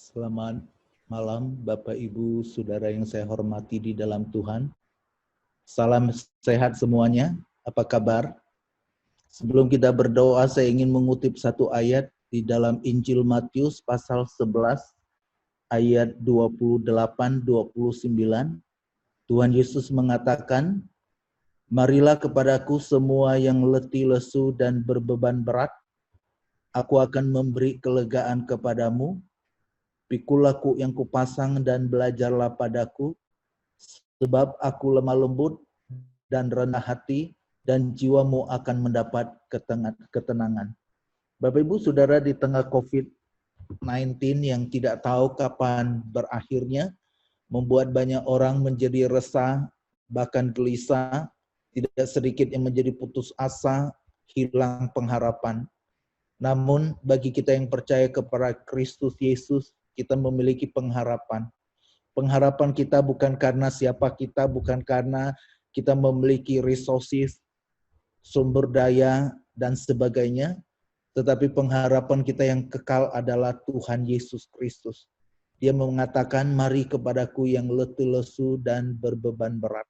Selamat malam Bapak Ibu Saudara yang saya hormati di dalam Tuhan. Salam sehat semuanya, apa kabar? Sebelum kita berdoa, saya ingin mengutip satu ayat di dalam Injil Matius pasal 11 ayat 28-29. Tuhan Yesus mengatakan, "Marilah kepadaku semua yang letih lesu dan berbeban berat, aku akan memberi kelegaan kepadamu. Pikulah yang kupasang dan belajarlah padaku, sebab aku lemah lembut dan rendah hati, dan jiwamu akan mendapat ketenangan." Bapak Ibu Saudara, di tengah COVID-19 yang tidak tahu kapan berakhirnya, membuat banyak orang menjadi resah, bahkan gelisah, tidak sedikit yang menjadi putus asa, hilang pengharapan. Namun bagi kita yang percaya kepada Kristus Yesus, kita memiliki pengharapan. Pengharapan kita bukan karena siapa kita, bukan karena kita memiliki resources, sumber daya, dan sebagainya, tetapi pengharapan kita yang kekal adalah Tuhan Yesus Kristus. Dia mengatakan, "Mari kepadaku yang letih lesu dan berbeban berat."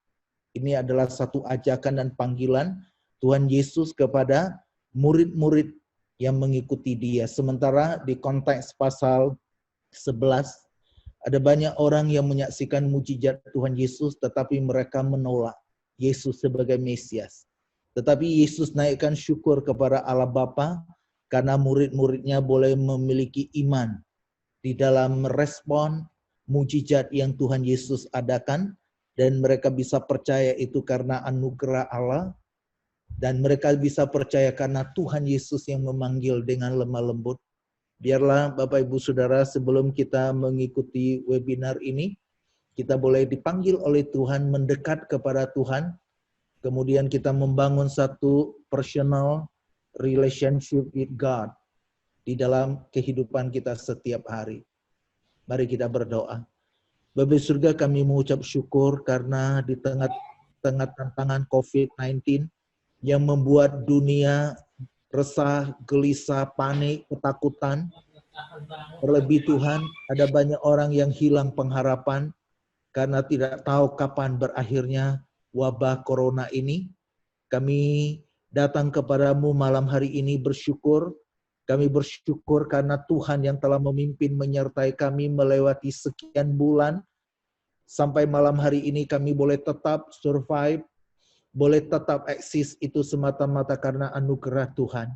Ini adalah satu ajakan dan panggilan Tuhan Yesus kepada murid-murid yang mengikuti dia. Sementara di konteks pasal 11, ada banyak orang yang menyaksikan mujizat Tuhan Yesus, tetapi mereka menolak Yesus sebagai Mesias. Tetapi Yesus naikkan syukur kepada Allah Bapa karena murid-muridnya boleh memiliki iman di dalam merespon mujizat yang Tuhan Yesus adakan, dan mereka bisa percaya itu karena anugerah Allah, dan mereka bisa percaya karena Tuhan Yesus yang memanggil dengan lemah lembut. Biarlah Bapak Ibu Saudara, sebelum kita mengikuti webinar ini, kita boleh dipanggil oleh Tuhan mendekat kepada Tuhan, kemudian kita membangun satu personal relationship with God di dalam kehidupan kita setiap hari. Mari kita berdoa. Bapa surga, kami mengucap syukur karena di tengah tantangan COVID-19 yang membuat dunia resah, gelisah, panik, ketakutan. Terlebih Tuhan, ada banyak orang yang hilang pengharapan karena tidak tahu kapan berakhirnya wabah corona ini. Kami datang kepadamu malam hari ini bersyukur. Kami bersyukur karena Tuhan yang telah memimpin menyertai kami melewati sekian bulan. Sampai malam hari ini kami boleh tetap survive, boleh tetap eksis, itu semata-mata karena anugerah Tuhan.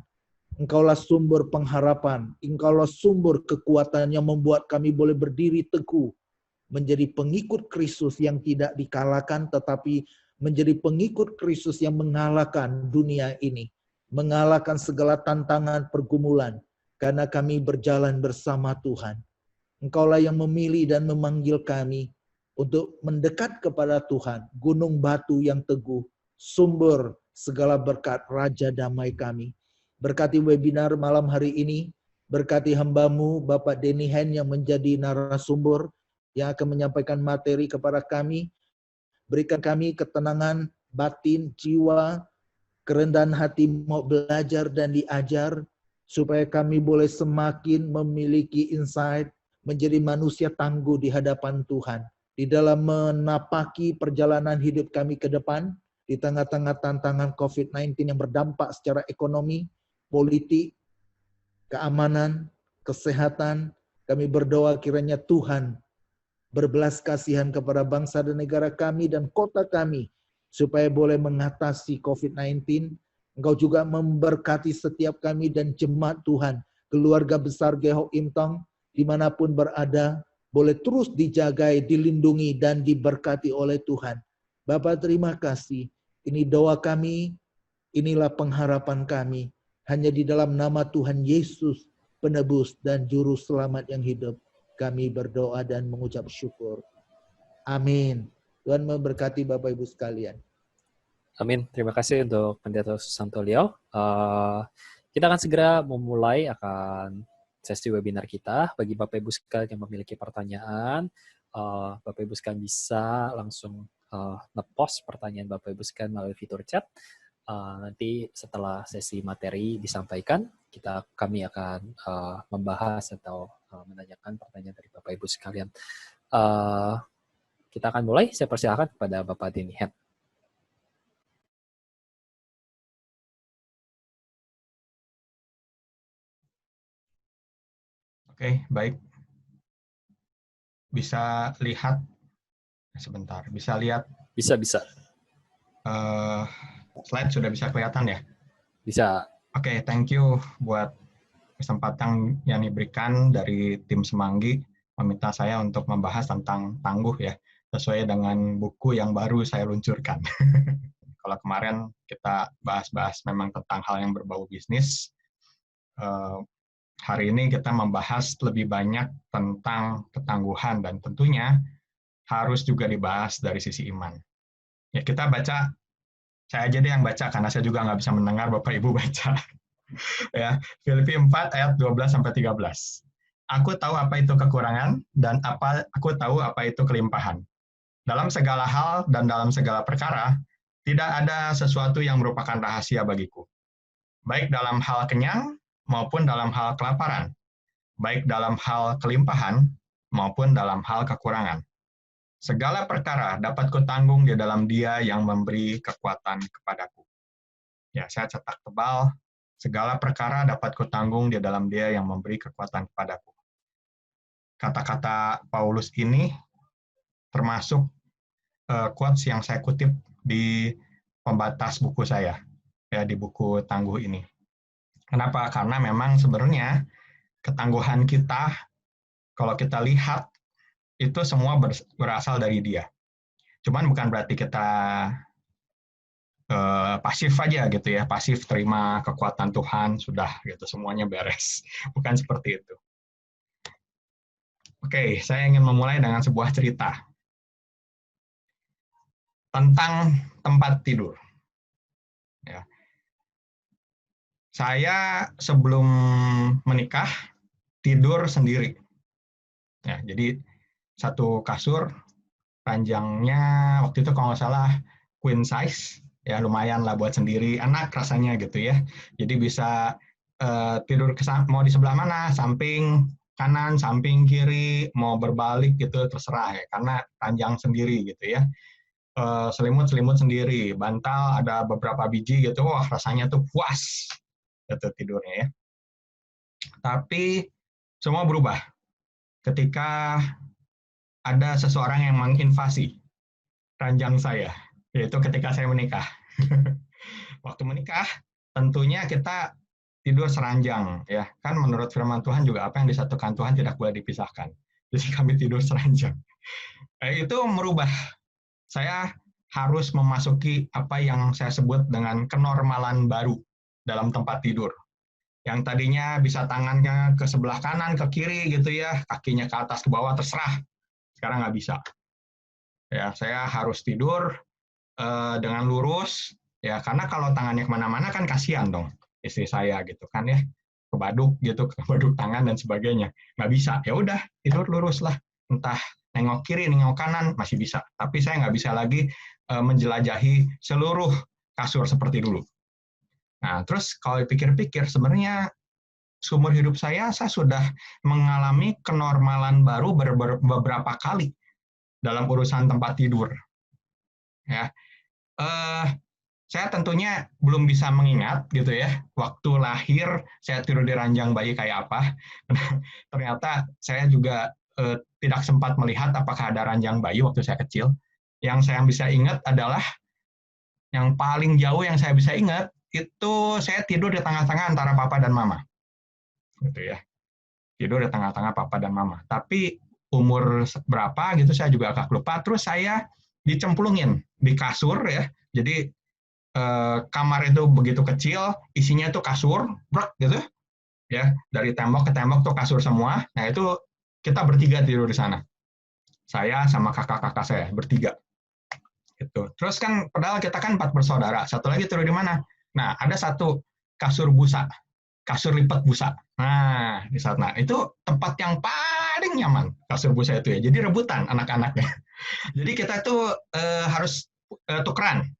Engkaulah sumber pengharapan, Engkaulah sumber kekuatan yang membuat kami boleh berdiri teguh, menjadi pengikut Kristus yang tidak dikalahkan, tetapi menjadi pengikut Kristus yang mengalahkan dunia ini, mengalahkan segala tantangan pergumulan, karena kami berjalan bersama Tuhan. Engkaulah yang memilih dan memanggil kami untuk mendekat kepada Tuhan, gunung batu yang teguh, sumber segala berkat, Raja damai kami. Berkati webinar malam hari ini, berkati hamba-Mu Bapak Denny Hen yang menjadi narasumber, yang akan menyampaikan materi kepada kami. Berikan kami ketenangan batin, jiwa, kerendahan hati mau belajar dan diajar, supaya kami boleh semakin memiliki insight, menjadi manusia tangguh di hadapan Tuhan. Di dalam menapaki perjalanan hidup kami ke depan, di tengah-tengah tantangan COVID-19 yang berdampak secara ekonomi, politik, keamanan, kesehatan, kami berdoa kiranya Tuhan berbelas kasihan kepada bangsa dan negara kami dan kota kami, supaya boleh mengatasi COVID-19. Engkau juga memberkati setiap kami dan jemaat Tuhan, keluarga besar Gehok Imtong, dimanapun berada, boleh terus dijagai, dilindungi, dan diberkati oleh Tuhan. Bapa, terima kasih. Ini doa kami, inilah pengharapan kami. Hanya di dalam nama Tuhan Yesus, penebus dan juru selamat yang hidup, kami berdoa dan mengucap syukur. Amin. Tuhan memberkati Bapak Ibu sekalian. Amin. Terima kasih untuk Pendeta Susanto Liao. Kita akan segera memulai sesi webinar kita. Bagi Bapak Ibu sekalian yang memiliki pertanyaan, Bapak Ibu sekalian bisa langsung nge-post pertanyaan Bapak Ibu sekalian melalui fitur chat. Nanti setelah sesi materi disampaikan, kami akan membahas atau menanyakan pertanyaan dari Bapak Ibu sekalian. Kita akan mulai. Saya persilakan kepada Bapak Denny Hen. Oke, baik. Bisa lihat sebentar. Bisa lihat. Bisa. Slide sudah bisa kelihatan ya? Bisa. Oke, thank you buat kesempatan yang diberikan dari tim Semanggi meminta saya untuk membahas tentang tangguh ya, sesuai dengan buku yang baru saya luncurkan. Kalau kemarin kita bahas-bahas memang tentang hal yang berbau bisnis, hari ini kita membahas lebih banyak tentang ketangguhan dan tentunya harus juga dibahas dari sisi iman. Ya, kita baca, saya aja deh yang baca karena saya juga nggak bisa mendengar Bapak Ibu baca. Ya, Filipi 4 ayat 12-13. Aku tahu apa itu kekurangan dan aku tahu apa itu kelimpahan. Dalam segala hal dan dalam segala perkara, tidak ada sesuatu yang merupakan rahasia bagiku. Baik dalam hal kenyang maupun dalam hal kelaparan, baik dalam hal kelimpahan maupun dalam hal kekurangan. Segala perkara dapat kutanggung di dalam Dia yang memberi kekuatan kepadaku. Ya, saya cetak tebal. Segala perkara dapat kutanggung di dalam Dia yang memberi kekuatan kepadaku. Kata-kata Paulus ini termasuk quotes yang saya kutip di pembatas buku saya, ya, di buku Tangguh ini. Kenapa? Karena memang sebenarnya ketangguhan kita, kalau kita lihat, itu semua berasal dari Dia. Cuman bukan berarti kita pasif aja gitu ya, pasif terima kekuatan Tuhan, sudah gitu, semuanya beres. Bukan seperti itu. Oke, saya ingin memulai dengan sebuah cerita tentang tempat tidur. Ya. Saya sebelum menikah tidur sendiri. Ya, jadi satu kasur, panjangnya waktu itu kalau nggak salah queen size, ya lumayan lah buat sendiri, enak rasanya gitu ya. Jadi bisa tidur mau di sebelah mana, samping kanan, samping kiri, mau berbalik gitu terserah ya, karena panjang sendiri gitu ya. Selimut sendiri, bantal ada beberapa biji gitu, wah rasanya tuh puas gitu tidurnya ya. Tapi semua berubah ketika ada seseorang yang menginvasi ranjang saya, yaitu ketika saya menikah. Waktu menikah, tentunya kita tidur seranjang, ya kan menurut firman Tuhan juga apa yang disatukan Tuhan tidak boleh dipisahkan. Jadi kami tidur seranjang. Itu merubah. Saya harus memasuki apa yang saya sebut dengan kenormalan baru dalam tempat tidur. Yang tadinya bisa tangannya ke sebelah kanan, ke kiri gitu ya, kakinya ke atas, ke bawah, terserah. Sekarang nggak bisa. Ya, saya harus tidur dengan lurus, ya karena kalau tangannya kemana-mana kan kasihan dong istri saya gitu kan ya, kebaduk gitu, kebaduk tangan dan sebagainya, nggak bisa. Ya udah tidur lurus lah, entah nengok kiri, nengok kanan masih bisa, tapi saya nggak bisa lagi menjelajahi seluruh kasur seperti dulu. Nah terus kalau dipikir-pikir sebenarnya seumur hidup saya sudah mengalami kenormalan baru beberapa kali dalam urusan tempat tidur. Ya, saya tentunya belum bisa mengingat gitu ya, waktu lahir saya tidur di ranjang bayi kayak apa. Ternyata saya juga tidak sempat melihat apakah ada ranjang bayi waktu saya kecil. Yang saya bisa ingat adalah, yang paling jauh yang saya bisa ingat, itu saya tidur di tengah-tengah antara papa dan mama. Gitu ya. Tidur di tengah-tengah papa dan mama. Tapi umur berapa gitu saya juga agak lupa. Terus saya dicemplungin di kasur ya. Jadi kamar itu begitu kecil, isinya tuh kasur, brek gitu ya, dari tembok ke tembok tuh kasur semua. Nah itu kita bertiga tidur di sana, saya sama kakak-kakak saya bertiga gitu. Terus kan padahal kita kan 4 bersaudara, satu lagi tidur di mana? Nah ada satu kasur busa, kasur lipat busa. Nah di sana itu tempat yang paling nyaman kasur busa itu ya, jadi rebutan anak-anaknya. Jadi kita tuh harus tukeran.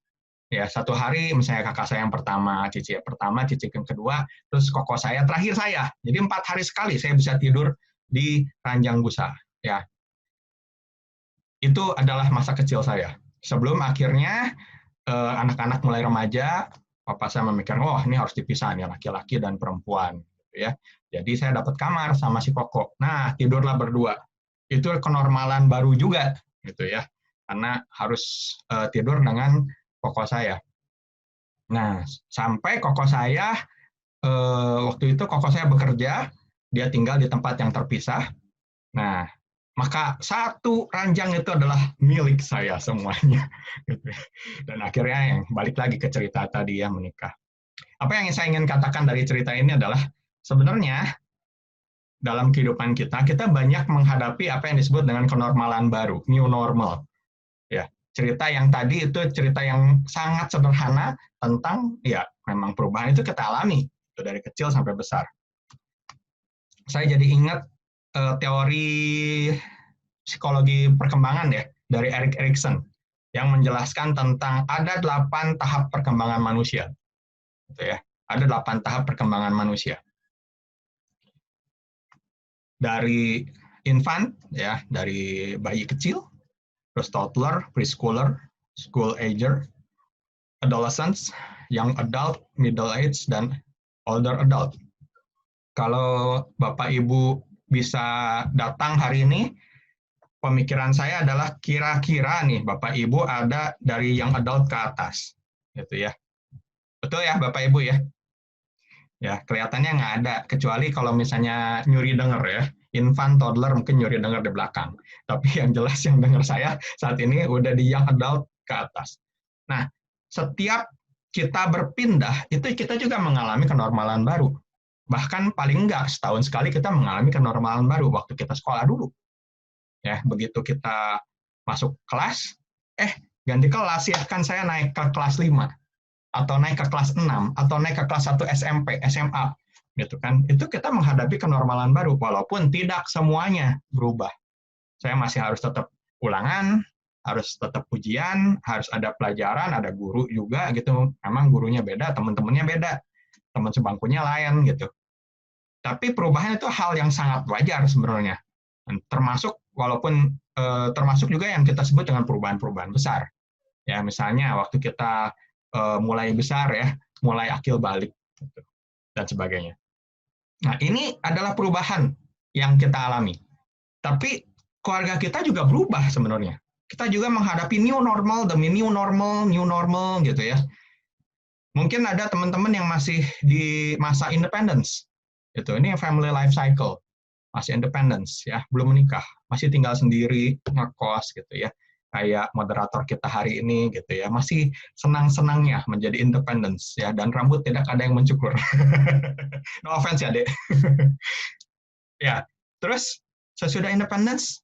Ya, satu hari misalnya kakak saya yang pertama, cici yang kedua, terus koko saya, terakhir saya. Jadi 4 hari sekali saya bisa tidur di ranjang busa. Ya, itu adalah masa kecil saya. Sebelum akhirnya anak-anak mulai remaja, papa saya memikirkan, oh ini harus dipisah nih laki-laki dan perempuan, gitu ya. Jadi saya dapat kamar sama si Koko. Nah, tidurlah berdua. Itu kenormalan baru juga, gitu ya. Karena harus tidur dengan Koko saya. Nah, sampai Koko saya waktu itu Koko saya bekerja, dia tinggal di tempat yang terpisah. Nah, maka satu ranjang itu adalah milik saya semuanya. Dan akhirnya yang balik lagi ke cerita tadi ya, menikah. Apa yang saya ingin katakan dari cerita ini adalah sebenarnya dalam kehidupan kita banyak menghadapi apa yang disebut dengan kenormalan baru, new normal. Ya, cerita yang tadi itu cerita yang sangat sederhana tentang ya memang perubahan itu kita alami itu dari kecil sampai besar. Saya jadi ingat teori psikologi perkembangan ya dari Erik Erikson yang menjelaskan tentang ada 8 tahap perkembangan manusia. Gitu ya. Ada 8 tahap perkembangan manusia. Dari infant ya, dari bayi kecil, terus toddler, preschooler, school ager, adolescents, young adult, middle age, dan older adult. Kalau Bapak Ibu bisa datang hari ini, pemikiran saya adalah kira-kira nih Bapak Ibu ada dari young adult ke atas, gitu ya. Betul ya Bapak Ibu ya? Ya, kelihatannya nggak ada, kecuali kalau misalnya nyuri denger ya. Infant, toddler mungkin nyuri denger di belakang. Tapi yang jelas yang denger saya saat ini udah di young adult ke atas. Nah, setiap kita berpindah, itu kita juga mengalami kenormalan baru. Bahkan paling nggak setahun sekali kita mengalami kenormalan baru waktu kita sekolah dulu. Ya, begitu kita masuk kelas, ganti kelas ya, kan saya naik ke kelas 5 atau naik ke kelas 6 atau naik ke kelas 1 SMP, SMA gitu kan. Itu kita menghadapi kenormalan baru walaupun tidak semuanya berubah. Saya masih harus tetap ulangan, harus tetap ujian, harus ada pelajaran, ada guru juga gitu. Memang gurunya beda, teman-temannya beda, teman sebangkunya lain gitu. Tapi perubahan itu hal yang sangat wajar sebenarnya. Termasuk walaupun termasuk juga yang kita sebut dengan perubahan-perubahan besar. Ya, misalnya waktu kita mulai besar ya, mulai akil balik gitu, dan sebagainya. Nah, ini adalah perubahan yang kita alami. Tapi keluarga kita juga berubah sebenarnya. Kita juga menghadapi new normal demi new normal gitu ya. Mungkin ada teman-teman yang masih di masa independence. Gitu. Ini family life cycle. Masih independence ya, belum menikah, masih tinggal sendiri, ngekos gitu ya. Kayak moderator kita hari ini gitu ya, masih senang-senangnya menjadi independence ya, dan rambut tidak ada yang mencukur. No offense ya, Dek. Ya, terus sesudah independence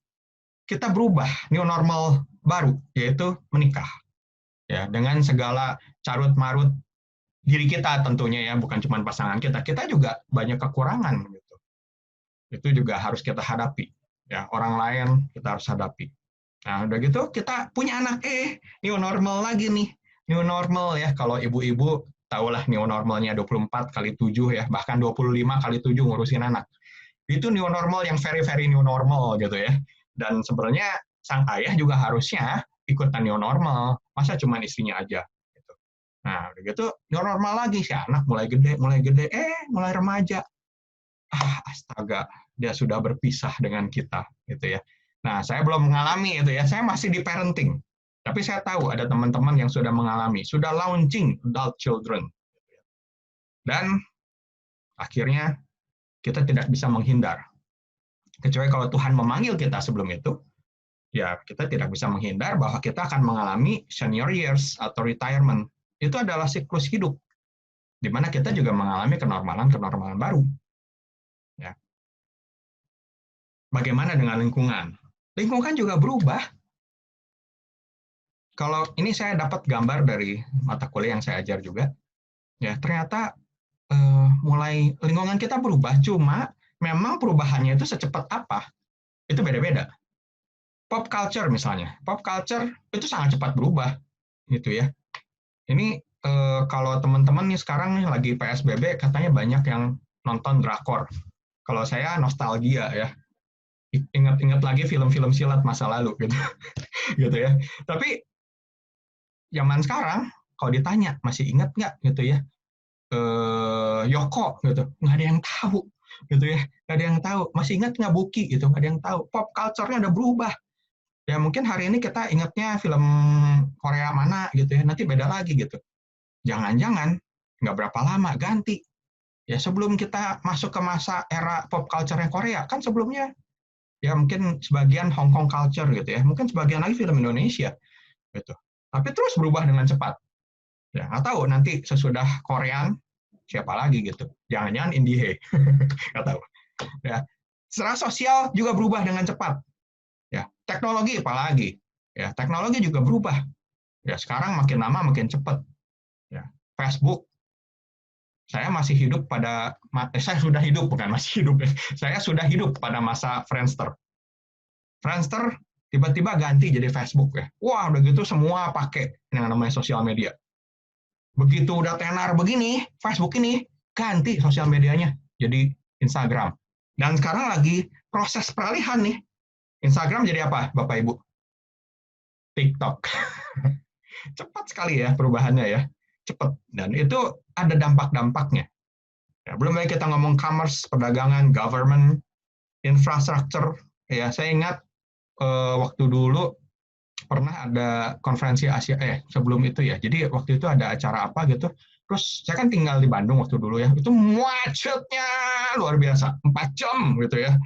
kita berubah, new normal baru, yaitu menikah. Ya, dengan segala carut-marut diri kita tentunya ya, bukan cuma pasangan kita. Kita juga banyak kekurangan gitu. Itu juga harus kita hadapi. Ya, orang lain kita harus hadapi. Nah, udah gitu kita punya anak, new normal lagi nih. New normal ya, kalau ibu-ibu tahulah new normalnya 24 kali 7 ya, bahkan 25 kali 7 ngurusin anak. Itu new normal yang very, very new normal gitu ya. Dan sebenarnya sang ayah juga harusnya ikutan new normal. Masa cuma istrinya aja. Gitu. Nah, udah gitu new normal lagi, si anak mulai gede, mulai remaja. Astaga, dia sudah berpisah dengan kita, gitu ya. Nah, saya belum mengalami itu ya, saya masih di parenting. Tapi saya tahu ada teman-teman yang sudah mengalami, sudah launching adult children. Dan akhirnya kita tidak bisa menghindar. Kecuali kalau Tuhan memanggil kita sebelum itu, ya kita tidak bisa menghindar bahwa kita akan mengalami senior years atau retirement. Itu adalah siklus hidup, di mana kita juga mengalami kenormalan baru. Ya. Bagaimana dengan lingkungan? Lingkungan juga berubah. Kalau ini saya dapat gambar dari mata kuliah yang saya ajar juga, ya ternyata mulai lingkungan kita berubah, cuma memang perubahannya itu secepat apa? Itu beda-beda. Pop culture misalnya, pop culture itu sangat cepat berubah, gitu ya. Ini kalau teman-teman nih sekarang nih lagi PSBB, katanya banyak yang nonton drakor. Kalau saya nostalgia ya. ingat-ingat lagi film-film silat masa lalu gitu. Gitu ya. Tapi zaman sekarang kalau ditanya masih ingat nggak gitu ya, Yoko gitu, nggak ada yang tahu gitu ya, nggak ada yang tahu. Masih ingat nggak Buki gitu, nggak ada yang tahu. Pop culture-nya udah berubah. Ya mungkin hari ini kita ingatnya film Korea mana gitu ya, nanti beda lagi gitu. Jangan-jangan nggak berapa lama ganti. Ya sebelum kita masuk ke masa era pop culture-nya Korea, kan sebelumnya ya mungkin sebagian Hong Kong culture gitu ya, mungkin sebagian lagi film Indonesia gitu. Tapi terus berubah dengan cepat. Ya nggak tahu nanti sesudah Korean siapa lagi gitu. Jangan-jangan Indie, nggak tahu. Ya, secara sosial juga berubah dengan cepat. Ya, teknologi apalagi. Ya, teknologi juga berubah. Ya, sekarang makin lama makin cepat. Ya, Facebook. Saya masih hidup pada, saya sudah hidup, bukan masih hidup. Saya sudah hidup pada masa Friendster. Friendster tiba-tiba ganti jadi Facebook ya. Wah, udah gitu semua pakai yang namanya sosial media. Begitu udah tenar begini, Facebook ini ganti sosial medianya jadi Instagram. Dan sekarang lagi proses peralihan nih. Instagram jadi apa, Bapak Ibu? TikTok. Cepat sekali ya perubahannya ya. Cepat. Dan itu ada dampak-dampaknya. Ya, belum lagi kita ngomong commerce, perdagangan, government, infrastructure. Ya, saya ingat waktu dulu pernah ada konferensi Asia, sebelum itu ya. Jadi waktu itu ada acara apa gitu. Terus saya kan tinggal di Bandung waktu dulu ya. Itu macetnya luar biasa, 4 jam gitu ya.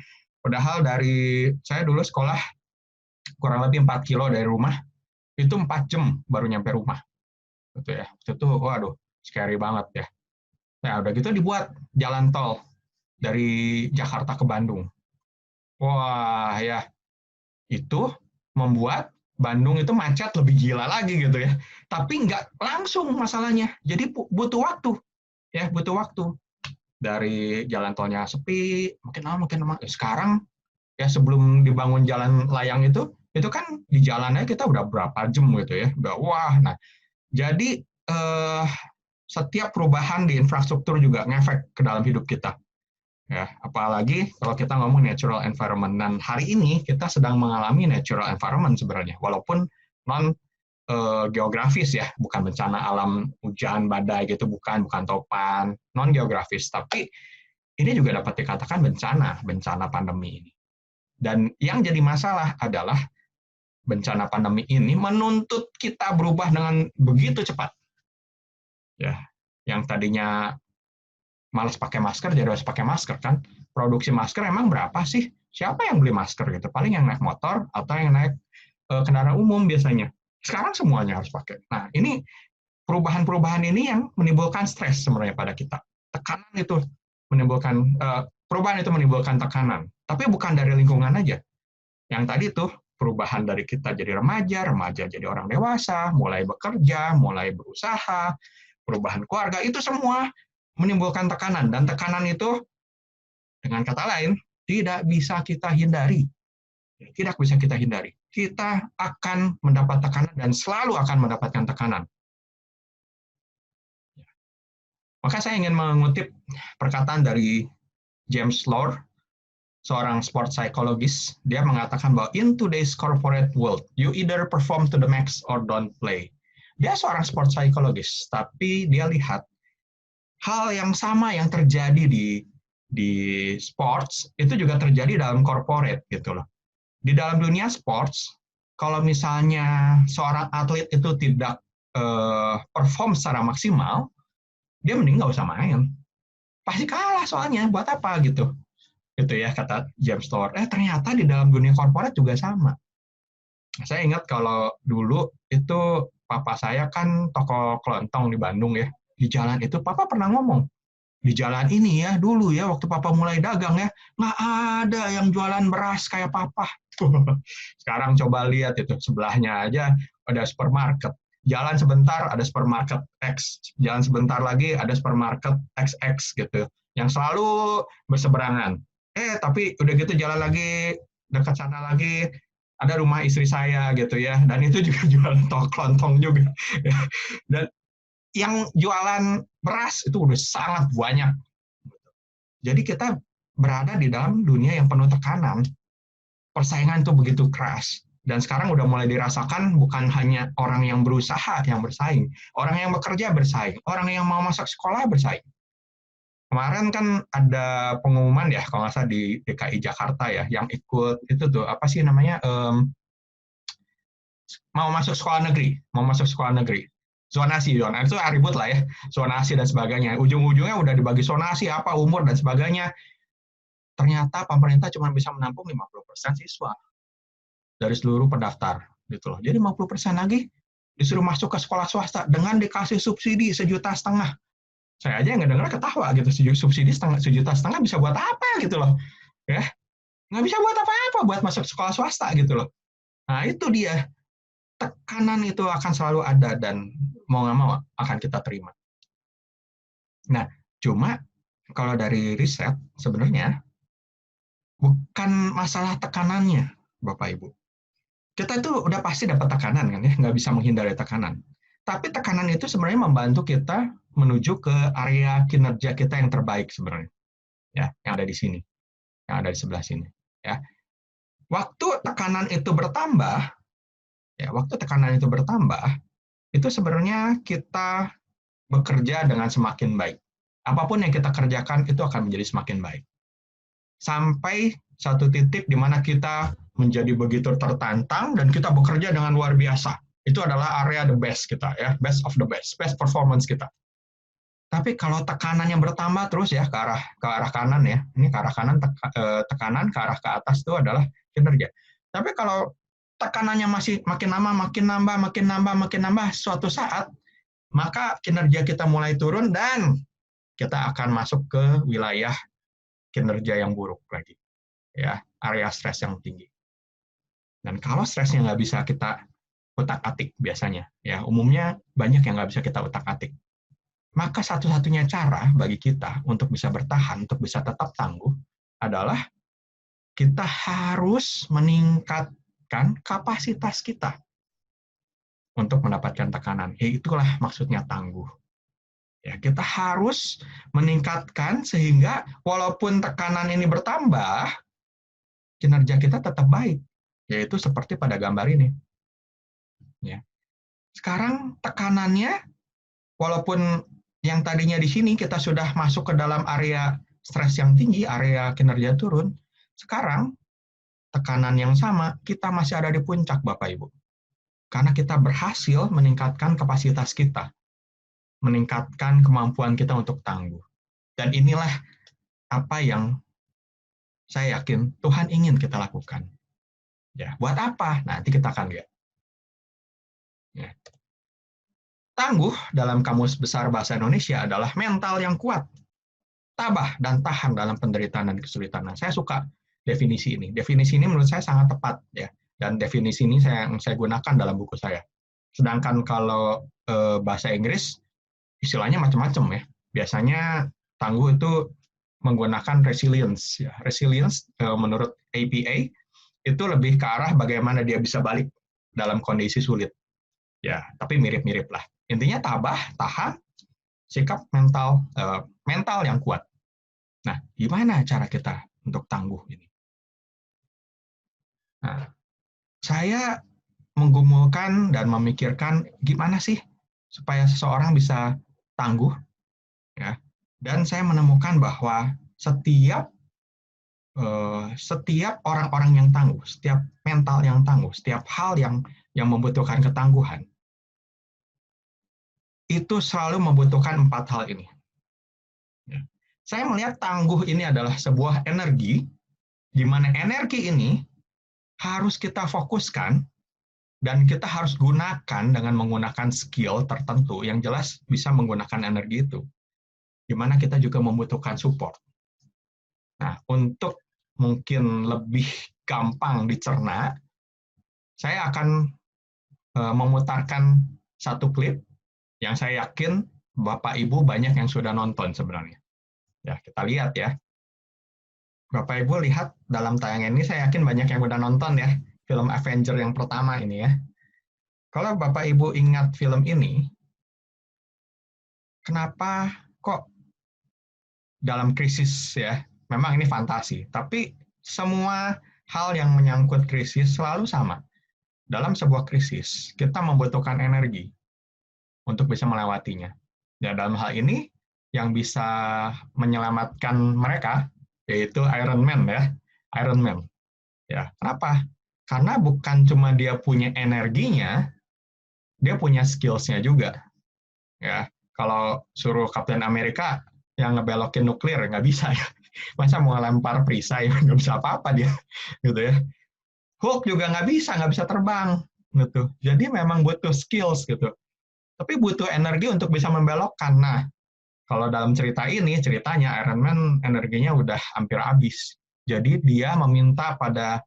Padahal dari saya dulu sekolah kurang lebih 4 kilo dari rumah, itu 4 jam baru nyampe rumah. Gitu ya. Itu waduh, scary banget ya. Nah, udah gitu dibuat jalan tol dari Jakarta ke Bandung. Wah, ya. Itu membuat Bandung itu macet lebih gila lagi gitu ya. Tapi nggak langsung masalahnya. Jadi butuh waktu. Ya, butuh waktu. Dari jalan tolnya sepi, makin lama. Sekarang, ya sebelum dibangun jalan layang itu kan di jalannya kita udah berapa jam gitu ya. Udah, wah, nah. Jadi, setiap perubahan di infrastruktur juga ngefek ke dalam hidup kita. Ya, apalagi kalau kita ngomong natural environment. Dan hari ini kita sedang mengalami natural environment sebenarnya, walaupun non geografis ya, bukan bencana alam, hujan, badai gitu, bukan topan, non geografis. Tapi ini juga dapat dikatakan bencana pandemi ini. Dan yang jadi masalah adalah bencana pandemi ini menuntut kita berubah dengan begitu cepat. Ya, yang tadinya malas pakai masker jadi harus pakai masker kan. Produksi masker emang berapa sih? Siapa yang beli masker gitu? Paling yang naik motor atau yang naik kendaraan umum biasanya. Sekarang semuanya harus pakai. Nah, ini perubahan-perubahan ini yang menimbulkan stres sebenarnya pada kita. Tekanan itu menimbulkan perubahan itu menimbulkan tekanan. Tapi bukan dari lingkungan aja. Yang tadi tuh perubahan dari kita jadi remaja jadi orang dewasa, mulai bekerja, mulai berusaha, perubahan keluarga, itu semua menimbulkan tekanan. Dan tekanan itu, dengan kata lain, tidak bisa kita hindari. Tidak bisa kita hindari. Kita akan mendapat tekanan dan selalu akan mendapatkan tekanan. Maka saya ingin mengutip perkataan dari James Lohr, seorang sport psychologist. Dia mengatakan bahwa in today's corporate world, you either perform to the max or don't play. Dia seorang sport psychologist, tapi dia lihat hal yang sama yang terjadi di sports itu juga terjadi dalam corporate gitu loh. Di dalam dunia sports, kalau misalnya seorang atlet itu tidak perform secara maksimal, dia mending nggak usah main. Pasti kalah soalnya, buat apa gitu. Gitu ya, kata James Lohr. Ternyata di dalam dunia corporate juga sama. Saya ingat kalau dulu itu papa saya kan toko kelontong di Bandung ya. Di jalan itu papa pernah ngomong, di jalan ini ya dulu ya waktu papa mulai dagang ya, nggak ada yang jualan beras kayak papa. Sekarang coba lihat itu, sebelahnya aja ada supermarket. Jalan sebentar ada supermarket X, jalan sebentar lagi ada supermarket XX gitu, yang selalu berseberangan. Tapi udah gitu jalan lagi, dekat sana lagi ada rumah istri saya gitu ya, dan itu juga jualan kelontong juga. Dan yang jualan beras itu udah sangat banyak. Jadi kita berada di dalam dunia yang penuh tekanan. persaingan itu begitu keras. Dan sekarang udah mulai dirasakan bukan hanya orang yang berusaha yang bersaing, orang yang bekerja bersaing, orang yang mau masuk sekolah bersaing. Kemarin kan ada pengumuman ya, kalau nggak salah di DKI Jakarta ya, yang ikut itu tuh, apa sih namanya, mau masuk sekolah negeri. Zonasi itu ribut lah ya, zonasi dan sebagainya. Ujung-ujungnya udah dibagi zonasi, apa, umur, dan sebagainya. Ternyata pemerintah cuma bisa menampung 50% siswa dari seluruh pendaftar. Gitu loh. Jadi 50% lagi disuruh masuk ke sekolah swasta dengan dikasih subsidi 1,5 juta. Saya aja yang ngedenger ketawa gitu, subsidi 1,5 juta bisa buat apa gitu loh. Ya, nggak bisa buat apa-apa buat masuk sekolah swasta gitu loh. Nah itu dia, tekanan itu akan selalu ada dan mau nggak mau akan kita terima. Nah, cuma kalau dari riset sebenarnya bukan masalah tekanannya, Bapak Ibu. Kita itu udah pasti dapat tekanan kan ya, nggak bisa menghindari tekanan. Tapi tekanan itu sebenarnya membantu kita menuju ke area kinerja kita yang terbaik sebenarnya. Ya, yang ada di sini, yang ada di sebelah sini. Ya, waktu tekanan itu bertambah, itu sebenarnya kita bekerja dengan semakin baik. Apapun yang kita kerjakan itu akan menjadi semakin baik. Sampai satu titik di mana kita menjadi begitu tertantang dan kita bekerja dengan luar biasa. Itu adalah area the best kita ya, best of the best performance kita. Tapi kalau tekanan yang bertambah terus ya ke arah kanan ya, ini ke arah kanan, tekanan ke arah ke atas itu adalah kinerja. Tapi kalau tekanannya masih makin nambah, suatu saat maka kinerja kita mulai turun dan kita akan masuk ke wilayah kinerja yang buruk lagi, ya, area stres yang tinggi. Dan kalau stresnya nggak bisa kita utak-atik biasanya, ya umumnya banyak yang nggak bisa kita utak-atik. Maka satu-satunya cara bagi kita untuk bisa bertahan, untuk bisa tetap tangguh, adalah kita harus meningkatkan kapasitas kita untuk mendapatkan tekanan. Itulah maksudnya tangguh. Ya, kita harus meningkatkan sehingga walaupun tekanan ini bertambah, kinerja kita tetap baik. Yaitu seperti pada gambar ini. Ya. Sekarang tekanannya, walaupun yang tadinya di sini kita sudah masuk ke dalam area stres yang tinggi, area kinerja turun, sekarang tekanan yang sama, kita masih ada di puncak, Bapak Ibu. Karena kita berhasil meningkatkan kapasitas kita, meningkatkan kemampuan kita untuk tangguh. Dan inilah apa yang saya yakin Tuhan ingin kita lakukan. Ya, buat apa? Nanti kita akan lihat. Ya. Tangguh dalam Kamus Besar Bahasa Indonesia adalah mental yang kuat, tabah dan tahan dalam penderitaan dan kesulitan. Nah, saya suka definisi ini. Definisi ini menurut saya sangat tepat ya. Dan definisi ini yang saya gunakan dalam buku saya. Sedangkan kalau bahasa Inggris istilahnya macam-macam ya. Biasanya tangguh itu menggunakan resilience ya. Resilience menurut APA itu lebih ke arah bagaimana dia bisa balik dalam kondisi sulit. Ya, tapi mirip-mirip lah. Intinya tabah, tahan, sikap mental yang kuat. Nah, gimana cara kita untuk tangguh ini? Nah, saya menggumulkan dan memikirkan gimana sih supaya seseorang bisa tangguh, ya. Dan saya menemukan bahwa setiap orang-orang yang tangguh, setiap mental yang tangguh, setiap hal yang membutuhkan ketangguhan, itu selalu membutuhkan 4 hal ini. Ya. Saya melihat tangguh ini adalah sebuah energi, di mana energi ini harus kita fokuskan dan kita harus gunakan dengan menggunakan skill tertentu yang jelas bisa menggunakan energi itu. Di mana kita juga membutuhkan support. Nah, untuk mungkin lebih gampang dicerna, saya akan memutarkan satu klip yang saya yakin Bapak Ibu banyak yang sudah nonton sebenarnya. Ya, kita lihat ya. Bapak Ibu lihat dalam tayangan ini, saya yakin banyak yang udah nonton ya, film Avenger yang pertama ini ya. Kalau Bapak Ibu ingat film ini, kenapa kok dalam krisis ya, memang ini fantasi, tapi semua hal yang menyangkut krisis selalu sama. Dalam sebuah krisis, kita membutuhkan energi untuk bisa melewatinya. Dan dalam hal ini, yang bisa menyelamatkan mereka, yaitu Iron Man ya. Iron Man. Ya, kenapa? Karena bukan cuma dia punya energinya, dia punya skills-nya juga. Ya, kalau suruh Kapten Amerika yang ngebelokin nuklir, nggak bisa ya. Masa mau lempar perisai, nggak bisa apa-apa dia. Gitu ya. Hulk juga nggak bisa terbang. Gitu. Jadi memang butuh skills gitu. Tapi butuh energi untuk bisa membelokkan. Nah, kalau dalam cerita ini, ceritanya Iron Man energinya udah hampir habis. Jadi dia meminta pada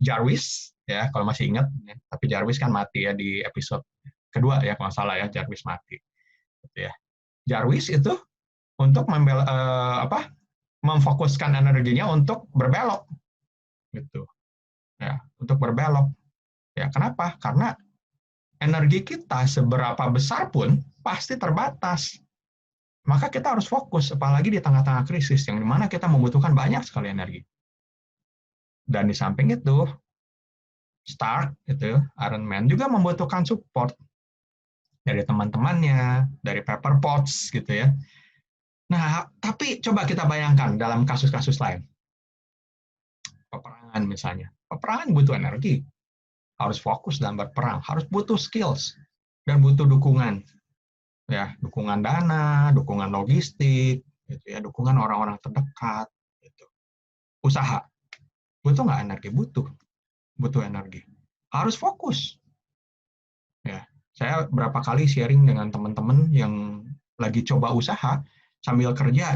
Jarvis, ya kalau masih ingat, ya, tapi Jarvis kan mati ya di episode kedua ya kalau nggak salah ya, Jarvis mati. Gitu ya. Jarvis itu untuk memfokuskan energinya untuk berbelok, gitu. Ya, untuk berbelok. Ya, kenapa? Karena energi kita seberapa besar pun pasti terbatas. Maka kita harus fokus, apalagi di tengah-tengah krisis, yang dimana kita membutuhkan banyak sekali energi. Dan di samping itu, Stark, itu Iron Man, juga membutuhkan support dari teman-temannya, dari Pepper Potts, gitu ya. Nah, tapi coba kita bayangkan dalam kasus-kasus lain. Peperangan misalnya. Peperangan butuh energi. Harus fokus dalam berperang, harus butuh skills, dan butuh dukungan. Ya, dukungan dana, dukungan logistik, gitu ya, dukungan orang-orang terdekat, gitu. Usaha, butuh nggak energi? Butuh energi. Harus fokus. Ya, saya berapa kali sharing dengan teman-teman yang lagi coba usaha sambil kerja,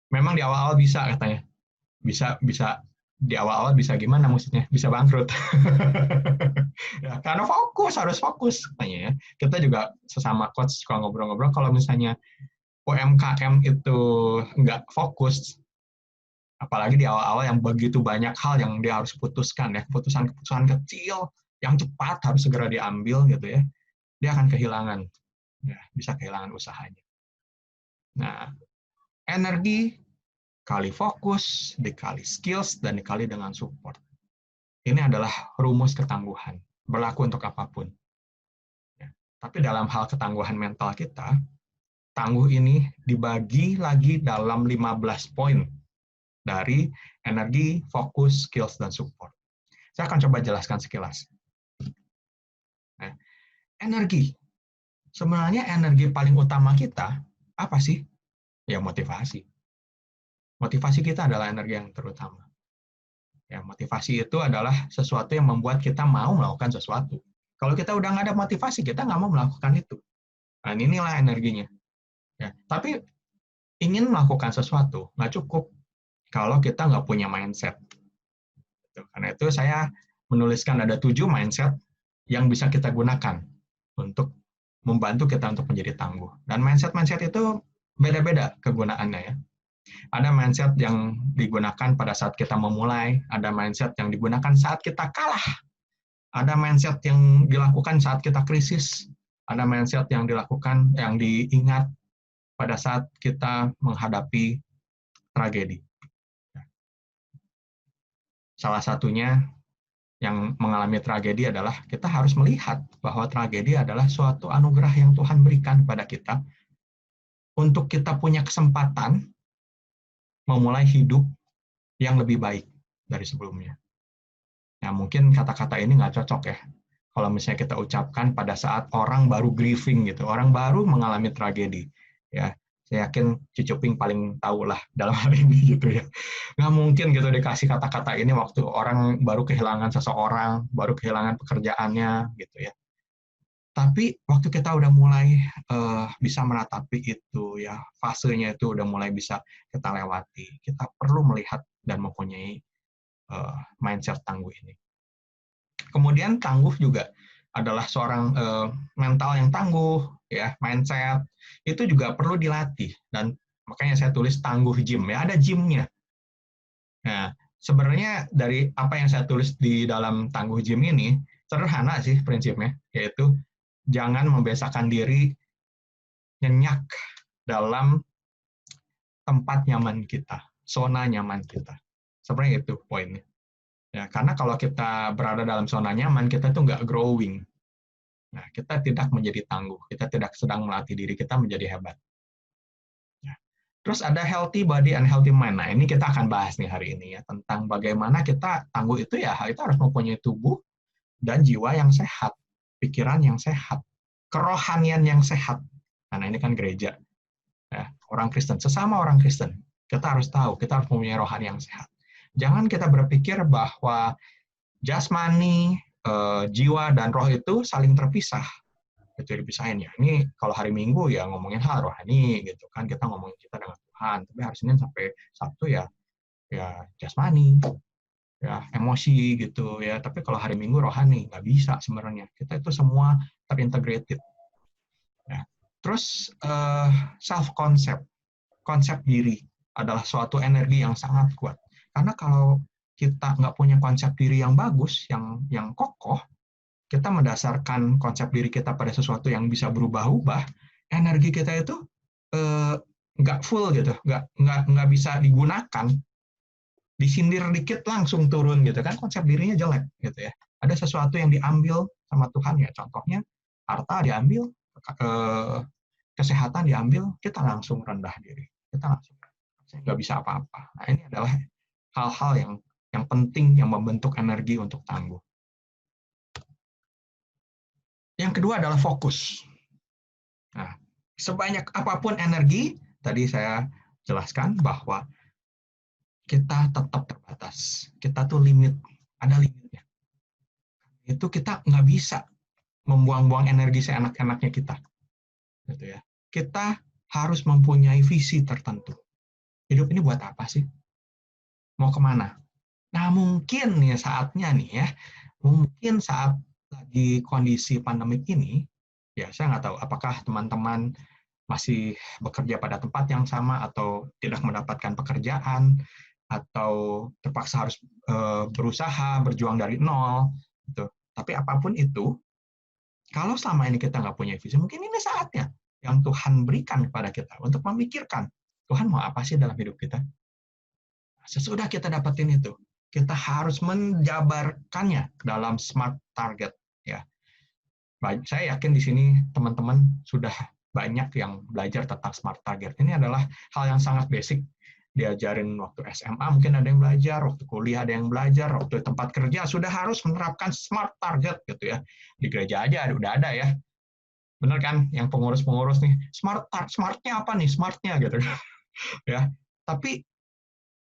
memang di awal-awal bisa katanya, bisa di awal-awal bisa gimana maksudnya? Bisa bangkrut. Ya, karena harus fokus katanya ya. Kita juga sesama coach suka ngobrol-ngobrol kalau misalnya UMKM itu nggak fokus, apalagi di awal-awal yang begitu banyak hal yang dia harus putuskan ya, keputusan-keputusan kecil yang cepat harus segera diambil gitu ya, dia akan kehilangan, ya, bisa kehilangan usahanya. Nah, energi kali fokus, dikali skills, dan dikali dengan support. Ini adalah rumus ketangguhan, berlaku untuk apapun. Ya. Tapi dalam hal ketangguhan mental kita, tangguh ini dibagi lagi dalam 15 poin dari energi, fokus, skills, dan support. Saya akan coba jelaskan sekilas. Nah, energi. Sebenarnya energi paling utama kita, apa sih? Ya, motivasi. Motivasi kita adalah energi yang terutama. Ya, motivasi itu adalah sesuatu yang membuat kita mau melakukan sesuatu. Kalau kita udah nggak ada motivasi, kita nggak mau melakukan itu. Dan inilah energinya. Ya, tapi ingin melakukan sesuatu, nggak cukup kalau kita nggak punya mindset. Karena itu saya menuliskan ada 7 mindset yang bisa kita gunakan untuk membantu kita untuk menjadi tangguh. Dan mindset-mindset itu beda-beda kegunaannya ya. Ada mindset yang digunakan pada saat kita memulai, ada mindset yang digunakan saat kita kalah, ada mindset yang dilakukan saat kita krisis, ada mindset yang dilakukan, yang diingat pada saat kita menghadapi tragedi. Salah satunya yang mengalami tragedi adalah kita harus melihat bahwa tragedi adalah suatu anugerah yang Tuhan berikan kepada kita untuk kita punya kesempatan memulai hidup yang lebih baik dari sebelumnya. Nah, mungkin kata-kata ini nggak cocok ya, kalau misalnya kita ucapkan pada saat orang baru grieving gitu, orang baru mengalami tragedi. Ya, saya yakin Cici Ping paling tahu lah dalam hal ini gitu ya. Nggak mungkin gitu dikasih kata-kata ini waktu orang baru kehilangan seseorang, baru kehilangan pekerjaannya gitu ya. Tapi waktu kita udah mulai bisa meratapi itu ya, fasenya itu udah mulai bisa kita lewati, kita perlu melihat dan mempunyai mindset tangguh ini. Kemudian tangguh juga adalah seorang mental yang tangguh, ya, mindset itu juga perlu dilatih, dan makanya saya tulis tangguh gym ya, ada gymnya. Nah, sebenarnya dari apa yang saya tulis di dalam tangguh gym ini sederhana sih prinsipnya, yaitu jangan membiasakan diri nyenyak dalam tempat nyaman kita, zona nyaman kita. Sebenarnya itu poinnya. Ya, karena kalau kita berada dalam zona nyaman, kita tuh nggak growing. Nah, kita tidak menjadi tangguh. Kita tidak sedang melatih diri kita menjadi hebat. Ya. Terus ada healthy body and healthy mind. Nah, ini kita akan bahas nih hari ini ya, tentang bagaimana kita tangguh itu ya, itu harus mempunyai tubuh dan jiwa yang sehat, pikiran yang sehat, kerohanian yang sehat. Karena ini kan gereja. Ya, orang Kristen, sesama orang Kristen. Kita harus tahu, kita harus mempunyai rohani yang sehat. Jangan kita berpikir bahwa jasmani, jiwa, dan roh itu saling terpisah. Itu dipisahin ya. Ini kalau hari Minggu ya ngomongin hal rohani gitu kan, kita ngomongin kita dengan Tuhan. Tapi hari Senin sampai Sabtu ya jasmani, ya emosi gitu ya. Tapi kalau hari Minggu rohani nggak bisa sebenarnya. Kita itu semua terintegrated. Ya. Terus self concept, konsep diri adalah suatu energi yang sangat kuat. Karena kalau kita nggak punya konsep diri yang bagus, yang kokoh, kita mendasarkan konsep diri kita pada sesuatu yang bisa berubah-ubah, energi kita itu nggak full gitu, nggak bisa digunakan, disindir dikit langsung turun gitu kan, konsep dirinya jelek gitu ya. Ada sesuatu yang diambil sama Tuhan ya, contohnya harta diambil, kesehatan diambil, kita langsung rendah diri, kita langsung nggak bisa apa-apa. Nah, ini adalah hal-hal yang penting yang membentuk energi untuk tangguh. Yang kedua adalah fokus. Nah, sebanyak apapun energi, tadi saya jelaskan bahwa kita tetap terbatas. Kita tuh ada limitnya. Itu kita nggak bisa membuang-buang energi seenak-enaknya kita. Gitu ya. Kita harus mempunyai visi tertentu. Hidup ini buat apa sih? Mau kemana? Nah, mungkin nih saatnya nih ya, mungkin saat lagi kondisi pandemik ini, ya saya nggak tahu apakah teman-teman masih bekerja pada tempat yang sama atau tidak mendapatkan pekerjaan atau terpaksa harus berusaha berjuang dari nol gitu. Tapi apapun itu, kalau selama ini kita nggak punya visi, mungkin ini saatnya yang Tuhan berikan kepada kita untuk memikirkan Tuhan mau apa sih dalam hidup kita. Sesudah kita dapetin itu, kita harus menjabarkannya dalam SMART target ya. Saya yakin di sini teman-teman sudah banyak yang belajar tentang SMART target. Ini adalah hal yang sangat basic, diajarin waktu SMA mungkin ada yang belajar, waktu kuliah ada yang belajar, waktu tempat kerja sudah harus menerapkan SMART target gitu ya. Di gereja aja udah ada ya. Benar kan yang pengurus-pengurus nih, SMART-nya apa nih? SMART-nya gitu ya. Tapi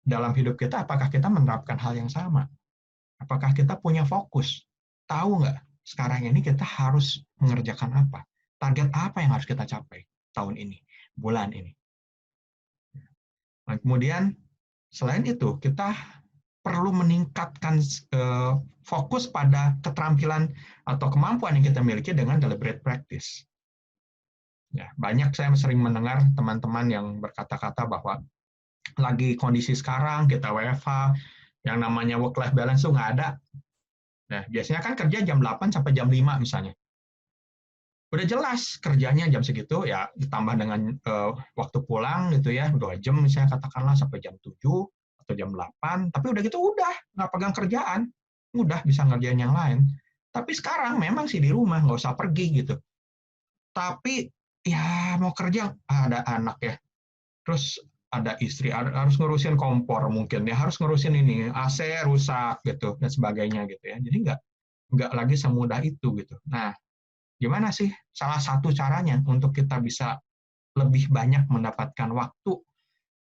dalam hidup kita, apakah kita menerapkan hal yang sama? Apakah kita punya fokus? Tahu nggak, sekarang ini kita harus mengerjakan apa? Target apa yang harus kita capai tahun ini, bulan ini? Nah, kemudian, selain itu, kita perlu meningkatkan fokus pada keterampilan atau kemampuan yang kita miliki dengan deliberate practice. Ya, banyak saya sering mendengar teman-teman yang berkata-kata bahwa lagi kondisi sekarang, kita WFH, yang namanya work-life balance itu nggak ada. Nah, biasanya kan kerja jam 8 sampai jam 5 misalnya. Udah jelas kerjanya jam segitu, ya ditambah dengan waktu pulang gitu ya, 2 jam misalnya katakanlah sampai jam 7 atau jam 8, tapi udah gitu udah, nggak pegang kerjaan, udah bisa ngerjain yang lain. Tapi sekarang memang sih di rumah, nggak usah pergi gitu. Tapi ya mau kerja, ada anak ya, terus ada istri, harus ngurusin kompor mungkin ya, harus ngurusin ini, AC rusak gitu dan sebagainya gitu ya. Jadi nggak lagi semudah itu gitu. Nah, gimana sih salah satu caranya untuk kita bisa lebih banyak mendapatkan waktu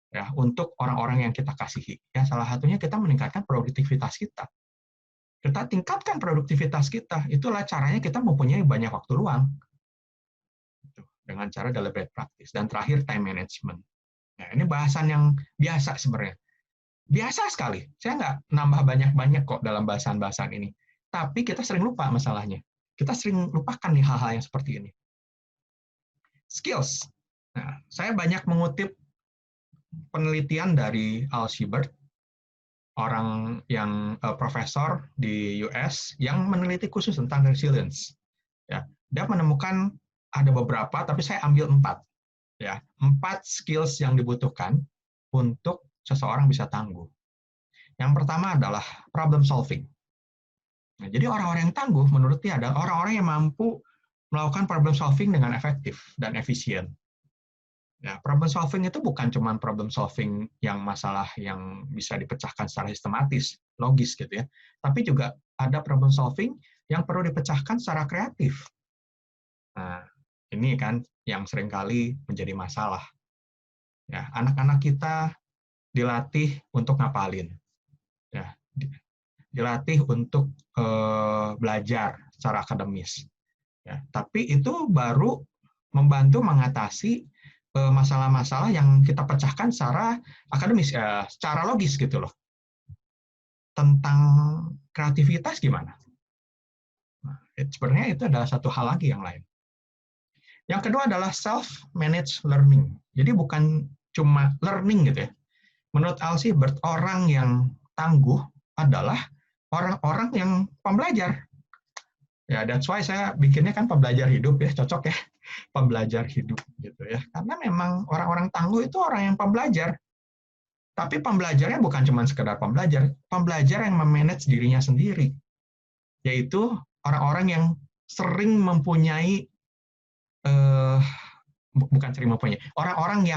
ya untuk orang-orang yang kita kasihi? Ya, salah satunya kita meningkatkan produktivitas kita. Kita tingkatkan produktivitas kita, itulah caranya kita mempunyai banyak waktu luang. Dengan cara deliberate practice. Dan terakhir, time management. Nah, ini bahasan yang biasa sebenarnya. Biasa sekali. Saya nggak nambah banyak-banyak kok dalam bahasan-bahasan ini. Tapi kita sering lupa masalahnya. Kita sering lupakan nih hal-hal yang seperti ini. Skills. Nah, saya banyak mengutip penelitian dari Al Shibert, orang yang profesor di US, yang meneliti khusus tentang resilience. Ya, dia menemukan ada beberapa, tapi saya ambil 4. Ya, 4 skills yang dibutuhkan untuk seseorang bisa tangguh. Yang pertama adalah problem solving. Nah, jadi orang-orang yang tangguh menurut dia adalah orang-orang yang mampu melakukan problem solving dengan efektif dan efisien. Ya, problem solving itu bukan cuma problem solving yang masalah yang bisa dipecahkan secara sistematis, logis gitu ya. Tapi juga ada problem solving yang perlu dipecahkan secara kreatif. Nah, ini kan yang seringkali menjadi masalah. Ya, anak-anak kita dilatih untuk ngapalin. Ya, dilatih untuk belajar secara akademis. Ya, tapi itu baru membantu mengatasi masalah-masalah yang kita pecahkan secara akademis, secara logis gitu loh. Tentang kreativitas gimana? Nah, sebenarnya itu adalah satu hal lagi yang lain. Yang kedua adalah self-managed learning. Jadi bukan cuma learning gitu ya. Menurut Alsibert, orang yang tangguh adalah orang-orang yang pembelajar. Ya, that's why saya bikinnya kan pembelajar hidup ya, cocok ya, pembelajar hidup gitu ya. Karena memang orang-orang tangguh itu orang yang pembelajar. Tapi pembelajarnya bukan cuma sekedar pembelajar yang memanage dirinya sendiri. Yaitu orang-orang yang sering mempunyai orang-orang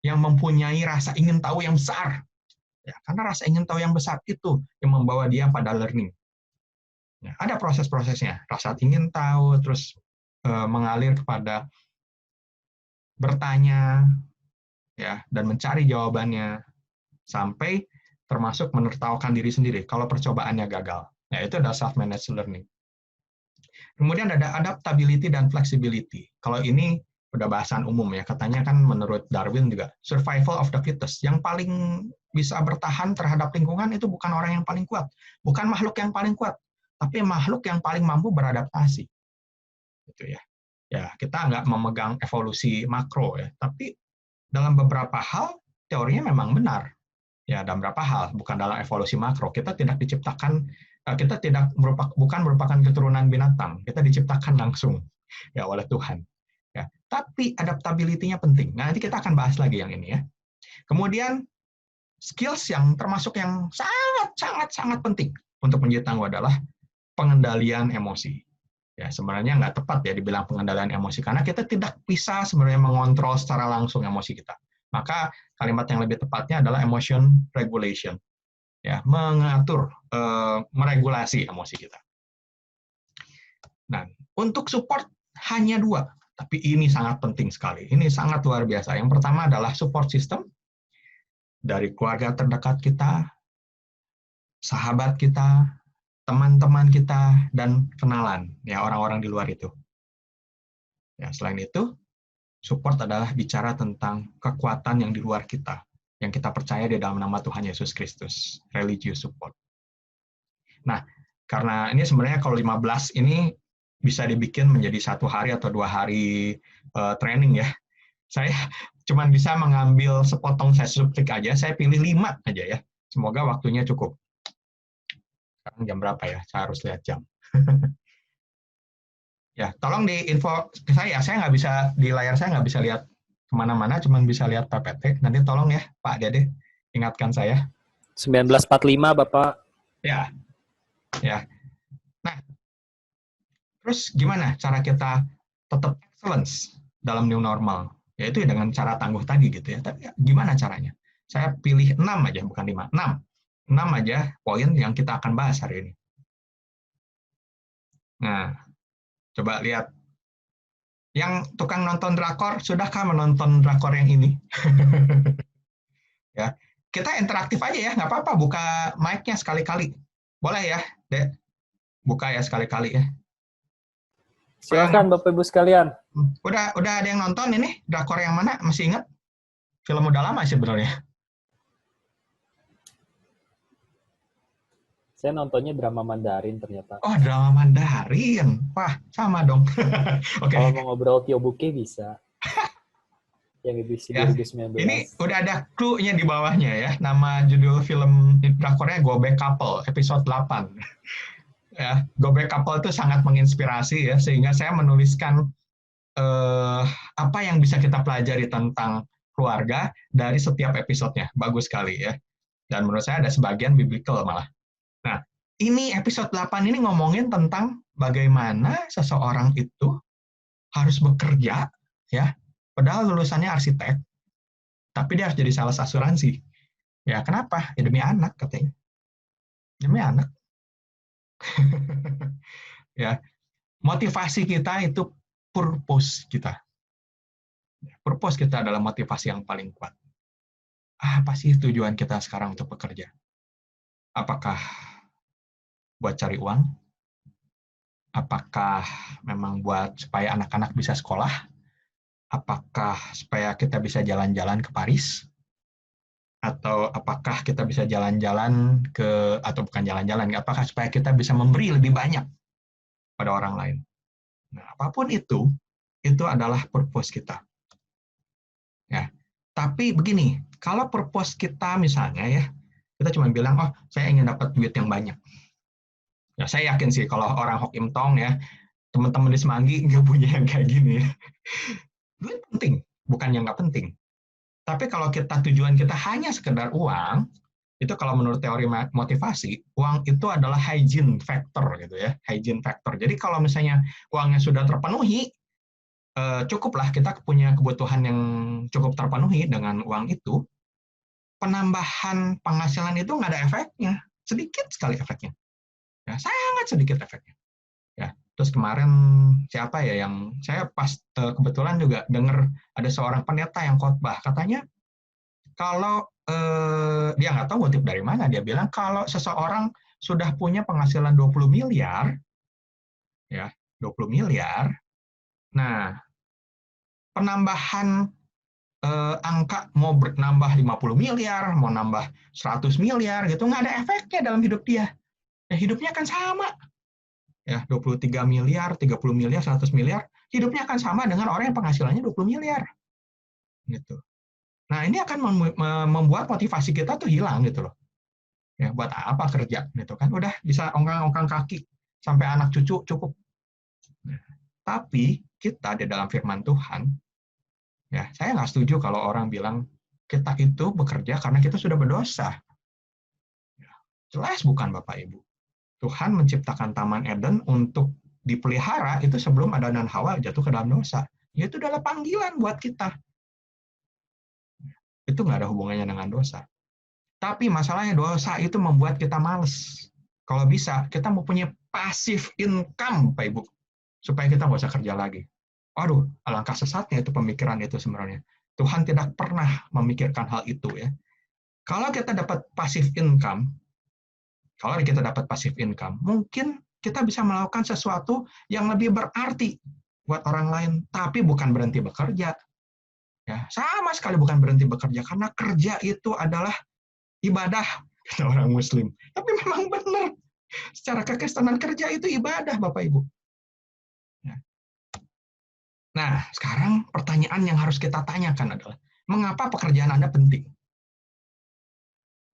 yang mempunyai rasa ingin tahu yang besar. Ya, karena rasa ingin tahu yang besar itu yang membawa dia pada learning. Ya, ada proses-prosesnya, rasa ingin tahu, terus mengalir kepada bertanya, ya, dan mencari jawabannya, sampai termasuk menertawakan diri sendiri kalau percobaannya gagal. Ya, itu adalah self-managed learning. Kemudian ada adaptability dan flexibility. Kalau ini udah bahasan umum ya, katanya kan menurut Darwin juga, survival of the fittest. Yang paling bisa bertahan terhadap lingkungan itu bukan orang yang paling kuat, bukan makhluk yang paling kuat, tapi makhluk yang paling mampu beradaptasi. Gitu ya. Ya, kita nggak memegang evolusi makro ya, tapi dalam beberapa hal teorinya memang benar. Ya, dalam beberapa hal, bukan dalam evolusi makro. Kita tidak diciptakan, kita bukan merupakan keturunan binatang. Kita diciptakan langsung ya oleh Tuhan. Ya, tapi adaptability-nya penting. Nah, nanti kita akan bahas lagi yang ini ya. Kemudian skills yang termasuk yang sangat penting untuk menjadi tangguh adalah pengendalian emosi. Ya, sebenarnya nggak tepat ya dibilang pengendalian emosi, karena kita tidak bisa sebenarnya mengontrol secara langsung emosi kita. Maka kalimat yang lebih tepatnya adalah emotion regulation. Ya, mengatur, meregulasi emosi kita. Nah, untuk support hanya 2, tapi ini sangat penting sekali. Ini sangat luar biasa. Yang pertama adalah support system dari keluarga terdekat kita, sahabat kita, teman-teman kita, dan kenalan, ya orang-orang di luar itu. Ya, selain itu, support adalah bicara tentang kekuatan yang di luar kita, yang kita percaya di dalam nama Tuhan Yesus Kristus, religious support. Nah, karena ini sebenarnya kalau 15 ini bisa dibikin menjadi 1 hari atau 2 hari training ya. Saya cuma bisa mengambil sepotong sesi subtlik aja, saya pilih 5 aja ya. Semoga waktunya cukup. Sekarang jam berapa ya? Saya harus lihat jam. Ya, tolong di info ke saya nggak bisa, di layar saya nggak bisa lihat kemana-mana, cuma bisa lihat PPT. Nanti tolong ya, Pak Dede, ingatkan saya. 1945, Bapak. Ya. Nah, terus gimana cara kita tetap excellence dalam new normal? Yaitu dengan cara tangguh tadi gitu ya. Tapi gimana caranya? Saya pilih 6 aja, bukan 5. 6 aja poin yang kita akan bahas hari ini. Nah, coba lihat. Yang tukang nonton drakor, sudahkah menonton drakor yang ini? Ya, kita interaktif aja ya, nggak apa-apa. Buka mic-nya sekali-kali. Boleh ya, Dek? Buka ya sekali-kali ya. Silakan Bapak Ibu sekalian. Udah ada yang nonton ini? Drakor yang mana? Masih ingat? Film udah lama sebenarnya. Saya nontonnya drama Mandarin ternyata. Oh, drama Mandarin. Wah, sama dong. Oke. Kalau mau ngobrol Kyobuke bisa. Yang edisi 2019. Ini udah ada clue-nya di bawahnya ya. Nama judul film drakornya Go Back Couple, episode 8. Ya, Go Back Couple itu sangat menginspirasi ya, sehingga saya menuliskan apa yang bisa kita pelajari tentang keluarga dari setiap episodenya. Bagus sekali ya. Dan menurut saya ada sebagian biblical malah. Nah, ini episode 8 ini ngomongin tentang bagaimana seseorang itu harus bekerja, ya, padahal lulusannya arsitek, tapi dia harus jadi sales asuransi. Ya, kenapa? Ya demi anak katanya. Demi anak. Ya, motivasi kita itu purpose kita. Purpose kita adalah motivasi yang paling kuat. Apa sih tujuan kita sekarang untuk bekerja? Apakah buat cari uang? Apakah memang buat supaya anak-anak bisa sekolah? Apakah supaya kita bisa jalan-jalan ke Paris? Atau apakah kita bisa jalan-jalan atau bukan jalan-jalan, apakah supaya kita bisa memberi lebih banyak pada orang lain? Nah, apapun itu adalah purpose kita. Ya. Tapi begini, kalau purpose kita misalnya ya, kita cuma bilang, oh saya ingin dapat duit yang banyak. Ya, saya yakin sih kalau orang Hokim Tong ya, teman-teman di Semanggi nggak punya yang kayak gini. Duit penting, bukan yang nggak penting. Tapi kalau tujuan kita hanya sekedar uang, itu kalau menurut teori motivasi, uang itu adalah hygiene factor gitu ya, hygiene factor. Jadi kalau misalnya uangnya sudah terpenuhi, cukuplah kita punya kebutuhan yang cukup terpenuhi dengan uang itu, penambahan penghasilan itu nggak ada efeknya, sedikit sekali efeknya, ya, sangat sedikit efeknya. Ya, terus kemarin siapa ya yang saya pas kebetulan juga dengar ada seorang pendeta yang khotbah, katanya kalau dia nggak tahu motif dari mana, dia bilang kalau seseorang sudah punya penghasilan 20 miliar, ya 20 miliar, nah penambahan angka mau nambah 50 miliar, mau nambah 100 miliar gitu, nggak ada efeknya dalam hidup dia. Ya, hidupnya akan sama. Ya, 23 miliar, 30 miliar, 100 miliar, hidupnya akan sama dengan orang yang penghasilannya 20 miliar. Gitu. Nah, ini akan membuat motivasi kita tuh hilang gitu loh. Ya, buat apa kerja gitu kan? Udah bisa ongkang-ongkang kaki sampai anak cucu cukup. Nah, tapi kita di dalam firman Tuhan, ya, saya nggak setuju kalau orang bilang kita itu bekerja karena kita sudah berdosa. Ya, jelas bukan Bapak Ibu. Tuhan menciptakan Taman Eden untuk dipelihara itu sebelum Adam dan Hawa jatuh ke dalam dosa. Itu adalah panggilan buat kita. Itu nggak ada hubungannya dengan dosa. Tapi masalahnya dosa itu membuat kita males. Kalau bisa, kita mau punya passive income, Pak Ibu. Supaya kita nggak usah kerja lagi. Waduh, alangkah sesatnya itu pemikiran itu sebenarnya. Tuhan tidak pernah memikirkan hal itu ya. Kalau kita dapat passive income, mungkin kita bisa melakukan sesuatu yang lebih berarti buat orang lain, tapi bukan berhenti bekerja. Ya, sama sekali bukan berhenti bekerja, karena kerja itu adalah ibadah, kata orang Muslim. Tapi memang benar, secara kekristenan kerja itu ibadah, Bapak Ibu. Ya. Nah, sekarang pertanyaan yang harus kita tanyakan adalah, mengapa pekerjaan Anda penting?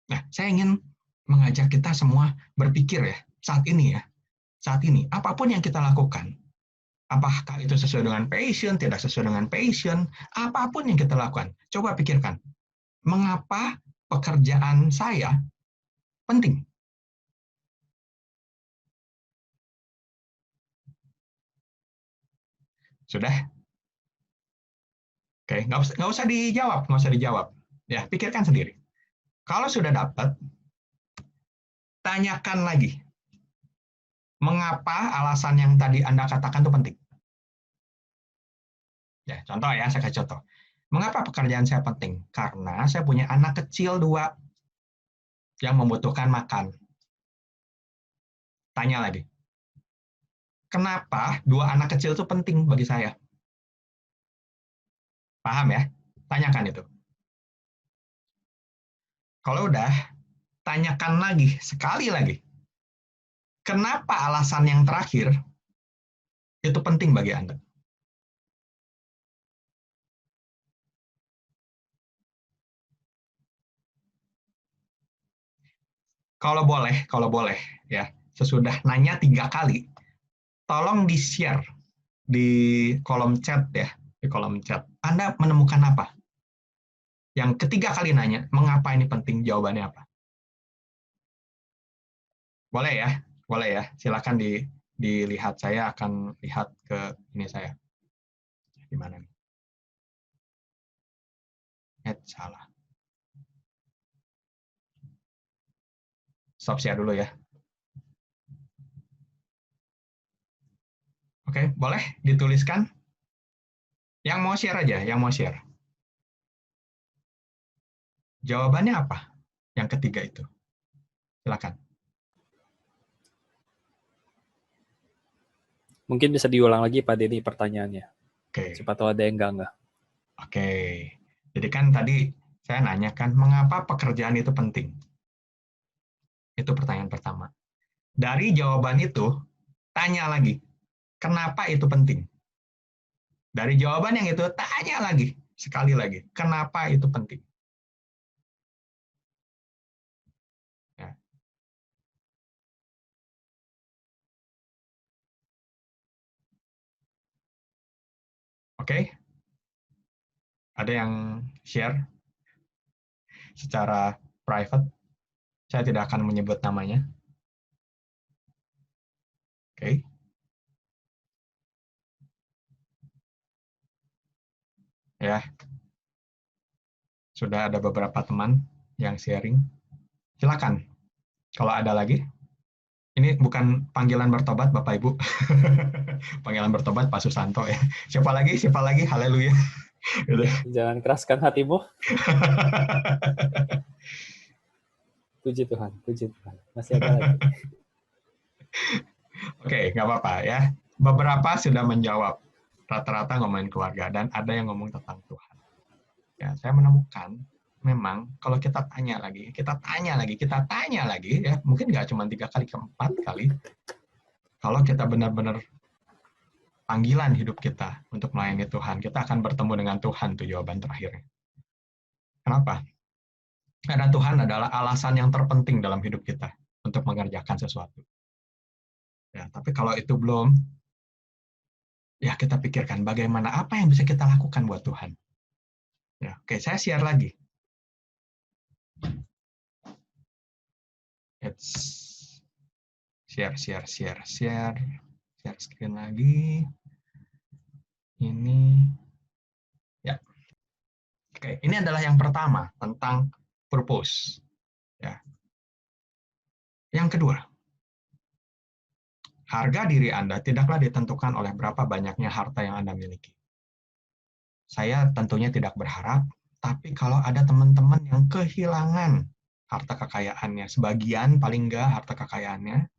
Nah, saya ingin mengajak kita semua berpikir ya, saat ini, apapun yang kita lakukan, apakah itu sesuai dengan passion, tidak sesuai dengan passion, apapun yang kita lakukan, coba pikirkan, mengapa pekerjaan saya penting? Sudah? Oke, nggak usah dijawab. Ya, pikirkan sendiri. Kalau sudah dapat, tanyakan lagi. Mengapa alasan yang tadi Anda katakan itu penting? Ya, contoh ya, saya kasih contoh. Mengapa pekerjaan saya penting? Karena saya punya anak kecil 2 yang membutuhkan makan. Tanya lagi. Kenapa 2 anak kecil itu penting bagi saya? Paham ya? Tanyakan itu. Kalau udah, tanyakan lagi, sekali lagi. Kenapa alasan yang terakhir itu penting bagi Anda? Kalau boleh, ya, sesudah nanya 3 kali, tolong di-share di kolom chat ya, di kolom chat. Anda menemukan apa? Yang ketiga kali nanya, mengapa ini penting? Jawabannya apa? Boleh ya, boleh ya. Silakan dilihat. Saya akan lihat ke ini saya. Di mana nih? Salah. Stop share dulu ya. Oke, boleh dituliskan. Yang mau share aja, yang mau share. Jawabannya apa? Yang ketiga itu. Silakan. Mungkin bisa diulang lagi Pak Denny pertanyaannya. Oke. Siapa tahu ada yang enggak. Oke. Jadi kan tadi saya nanyakan, mengapa pekerjaan itu penting? Itu pertanyaan pertama. Dari jawaban itu, tanya lagi, kenapa itu penting? Dari jawaban yang itu, tanya lagi, sekali lagi, kenapa itu penting? Ya. Oke? Ada yang share secara private? Saya tidak akan menyebut namanya. Oke? Ya. Sudah ada beberapa teman yang sharing. Silakan. Kalau ada lagi. Ini bukan panggilan bertobat, Bapak Ibu. Panggilan bertobat Pak Susanto ya. Siapa lagi? Siapa lagi? Haleluya. Gitu. Jangan keraskan hatimu. Puji Tuhan, puji Tuhan. Masih ada lagi. Oke, nggak apa-apa ya. Beberapa sudah menjawab. Rata-rata ngomongin keluarga, dan ada yang ngomong tentang Tuhan. Ya, saya menemukan memang kalau kita tanya lagi, ya, mungkin nggak cuma 3 kali, 4 kali. Kalau kita benar-benar panggilan hidup kita untuk melayani Tuhan, kita akan bertemu dengan Tuhan, itu jawaban terakhirnya. Kenapa? Karena Tuhan adalah alasan yang terpenting dalam hidup kita untuk mengerjakan sesuatu. Ya, tapi kalau itu belum, ya kita pikirkan bagaimana, apa yang bisa kita lakukan buat Tuhan. Ya, oke, saya share lagi. Share screen lagi. Ini, ya. Oke, ini adalah yang pertama tentang purpose. Ya. Yang kedua, harga diri Anda tidaklah ditentukan oleh berapa banyaknya harta yang Anda miliki. Saya tentunya tidak berharap, tapi kalau ada teman-teman yang kehilangan harta kekayaannya, sebagian paling enggak harta kekayaannya,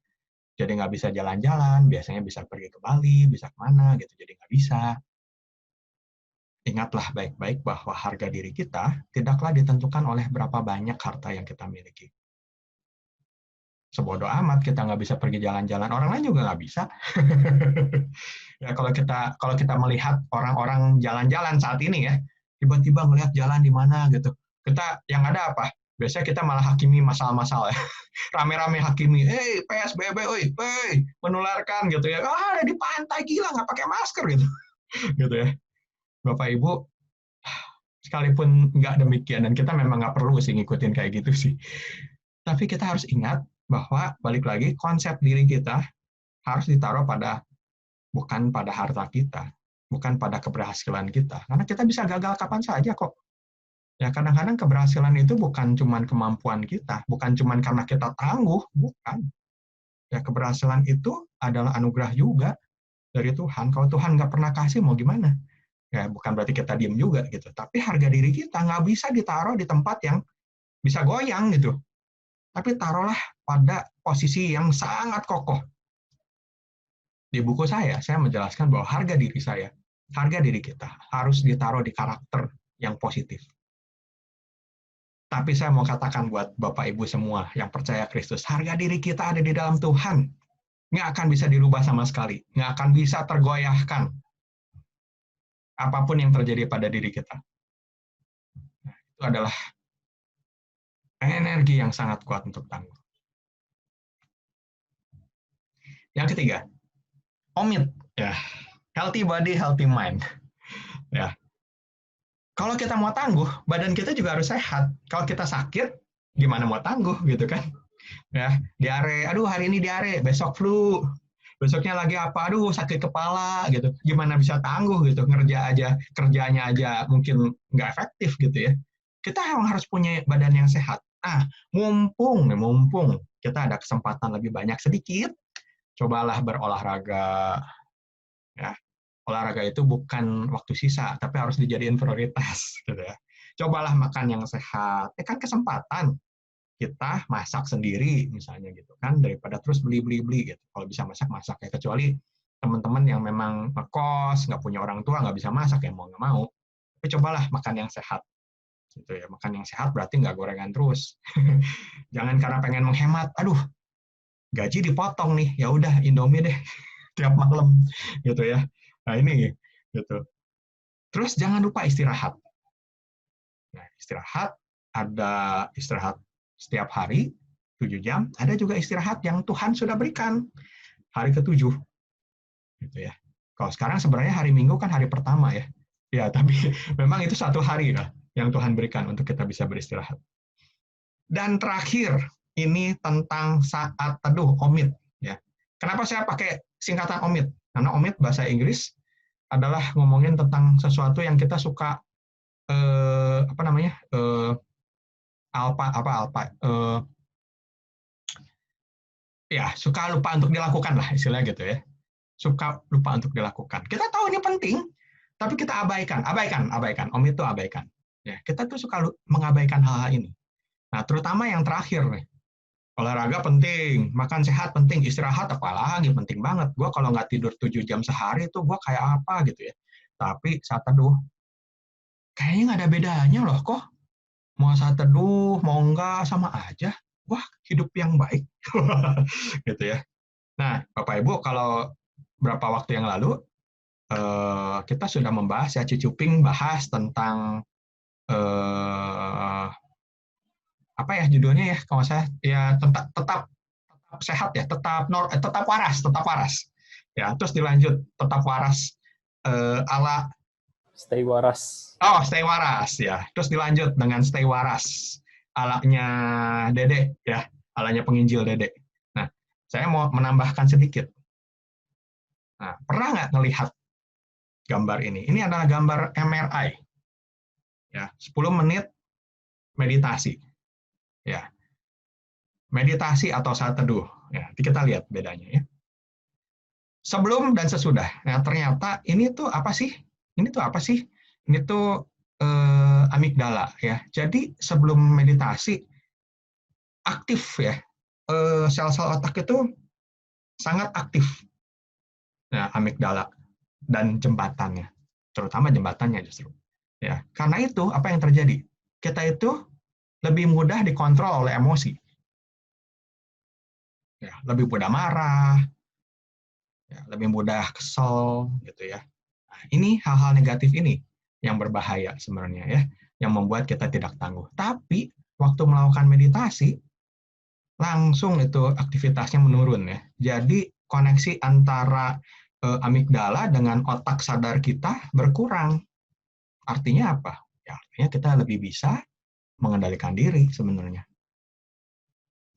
jadi nggak bisa jalan-jalan, biasanya bisa pergi ke Bali, bisa kemana gitu, jadi nggak bisa. Ingatlah baik-baik bahwa harga diri kita tidaklah ditentukan oleh berapa banyak harta yang kita miliki. Sebodoh amat kita nggak bisa pergi jalan-jalan, orang lain juga nggak bisa. Ya kalau kita melihat orang-orang jalan-jalan saat ini ya, tiba-tiba ngelihat jalan di mana gitu, kita yang ada apa? Biasanya kita malah hakimi masalah-masalah. Rame-rame hakimi, PSBB, menularkan gitu ya. Ada di pantai gila nggak pakai masker gitu, gitu ya. Bapak Ibu, sekalipun nggak demikian, dan kita memang nggak perlu sih ngikutin kayak gitu sih. Tapi kita harus ingat bahwa balik lagi konsep diri kita harus ditaruh bukan pada harta kita, bukan pada keberhasilan kita. Karena kita bisa gagal kapan saja kok. Ya kadang-kadang keberhasilan itu bukan cuma kemampuan kita, bukan cuma karena kita tangguh, bukan. Ya keberhasilan itu adalah anugerah juga dari Tuhan. Kalau Tuhan nggak pernah kasih, mau gimana? Ya bukan berarti kita diem juga gitu. Tapi harga diri kita nggak bisa ditaruh di tempat yang bisa goyang gitu. Tapi taruhlah pada posisi yang sangat kokoh. Di buku saya menjelaskan bahwa harga diri kita harus ditaruh di karakter yang positif. Tapi saya mau katakan buat Bapak Ibu semua yang percaya Kristus, harga diri kita ada di dalam Tuhan. Nggak akan bisa dirubah sama sekali. Nggak akan bisa tergoyahkan apapun yang terjadi pada diri kita. Nah, itu adalah energi yang sangat kuat untuk tangguh. Yang ketiga, omit. Ya, healthy body, healthy mind. Ya. Kalau kita mau tangguh, badan kita juga harus sehat. Kalau kita sakit, gimana mau tangguh gitu kan? Ya, diare, aduh hari ini diare, besok flu, besoknya lagi apa, aduh sakit kepala gitu. Gimana bisa tangguh gitu, kerjanya aja mungkin nggak efektif gitu ya. Kita emang harus punya badan yang sehat. Ah, mumpung kita ada kesempatan lebih banyak sedikit, cobalah berolahraga. Ya, olahraga itu bukan waktu sisa, tapi harus dijadiin prioritas gitu ya. Cobalah makan yang sehat. Kan kesempatan kita masak sendiri misalnya gitu kan, daripada terus beli gitu. Kalau bisa masak ya, kecuali teman-teman yang memang ngekos, nggak punya orang tua, nggak bisa masak ya mau nggak mau. Tapi cobalah makan yang sehat gitu ya. Makan yang sehat berarti nggak gorengan terus. Jangan karena pengen menghemat, aduh gaji dipotong nih, ya udah Indomie deh tiap malam gitu ya. Nah ini gitu. Terus jangan lupa istirahat. Nah, istirahat, ada istirahat setiap hari 7 jam, ada juga istirahat yang Tuhan sudah berikan hari ke-7 gitu ya. Kalau sekarang sebenarnya hari Minggu kan hari pertama ya. Ya, tapi memang itu satu hari lah yang Tuhan berikan untuk kita bisa beristirahat. Dan terakhir, ini tentang saat teduh, omid ya. Kenapa saya pakai singkatan omid? Karena omid bahasa Inggris adalah ngomongin tentang sesuatu yang kita suka apa namanya? Ya suka lupa untuk dilakukan lah istilahnya gitu ya, suka lupa untuk dilakukan. Kita tahu ini penting tapi kita abaikan. Om itu abaikan ya, kita tuh suka mengabaikan hal-hal ini. Nah terutama yang terakhir nih, olahraga penting, makan sehat penting, istirahat apalagi penting banget. Gue kalau nggak tidur 7 jam sehari tuh gue kayak apa gitu ya. Tapi saat teduh kayaknya nggak ada bedanya loh, kok mau saat teduh mau enggak sama aja. Wah, hidup yang baik gitu ya. Nah, Bapak Ibu, kalau berapa waktu yang lalu kita sudah membahas ya, Cicuping bahas tentang apa ya judulnya ya, kalau saya ya tetap sehat ya, tetap waras ya. Terus dilanjut tetap waras ala Stay waras. stay waras ya. Terus dilanjut dengan stay waras alanya Dede ya, alanya penginjil Dede. Nah, saya mau menambahkan sedikit. Nah, pernah nggak ngelihat gambar ini? Ini adalah gambar MRI. Ya, 10 menit meditasi. Ya. Meditasi atau saat teduh. Ya, kita lihat bedanya ya. Sebelum dan sesudah. Nah, ternyata ini tuh apa sih? Ini tuh amigdala ya. Jadi sebelum meditasi aktif ya. Sel-sel otak itu sangat aktif. Nah, amigdala dan jembatannya, terutama jembatannya justru. Ya, karena itu apa yang terjadi? Kita itu lebih mudah dikontrol oleh emosi. Ya, lebih mudah marah, ya, lebih mudah kesel, gitu ya. Nah, ini hal-hal negatif ini yang berbahaya sebenarnya ya, yang membuat kita tidak tangguh. Tapi waktu melakukan meditasi, langsung itu aktivitasnya menurun ya. Jadi koneksi antara amigdala dengan otak sadar kita berkurang. Artinya apa? Ya, artinya kita lebih bisa mengendalikan diri sebenarnya.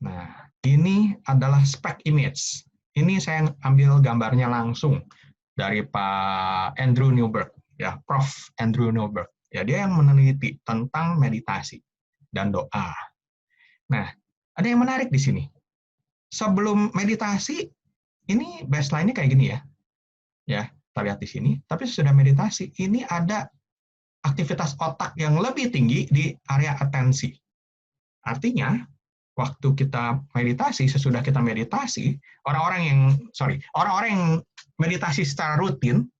Nah, ini adalah spec image. Ini saya ambil gambarnya langsung dari Pak Andrew Newberg, ya, Prof. Andrew Newberg. Ya, dia yang meneliti tentang meditasi dan doa. Nah, ada yang menarik di sini. Sebelum meditasi, ini baseline-nya kayak gini ya. Ya, kita lihat di sini. Tapi sudah meditasi, ini ada aktivitas otak yang lebih tinggi di area atensi. Artinya, waktu kita meditasi, sesudah kita meditasi, orang-orang yang meditasi secara rutin,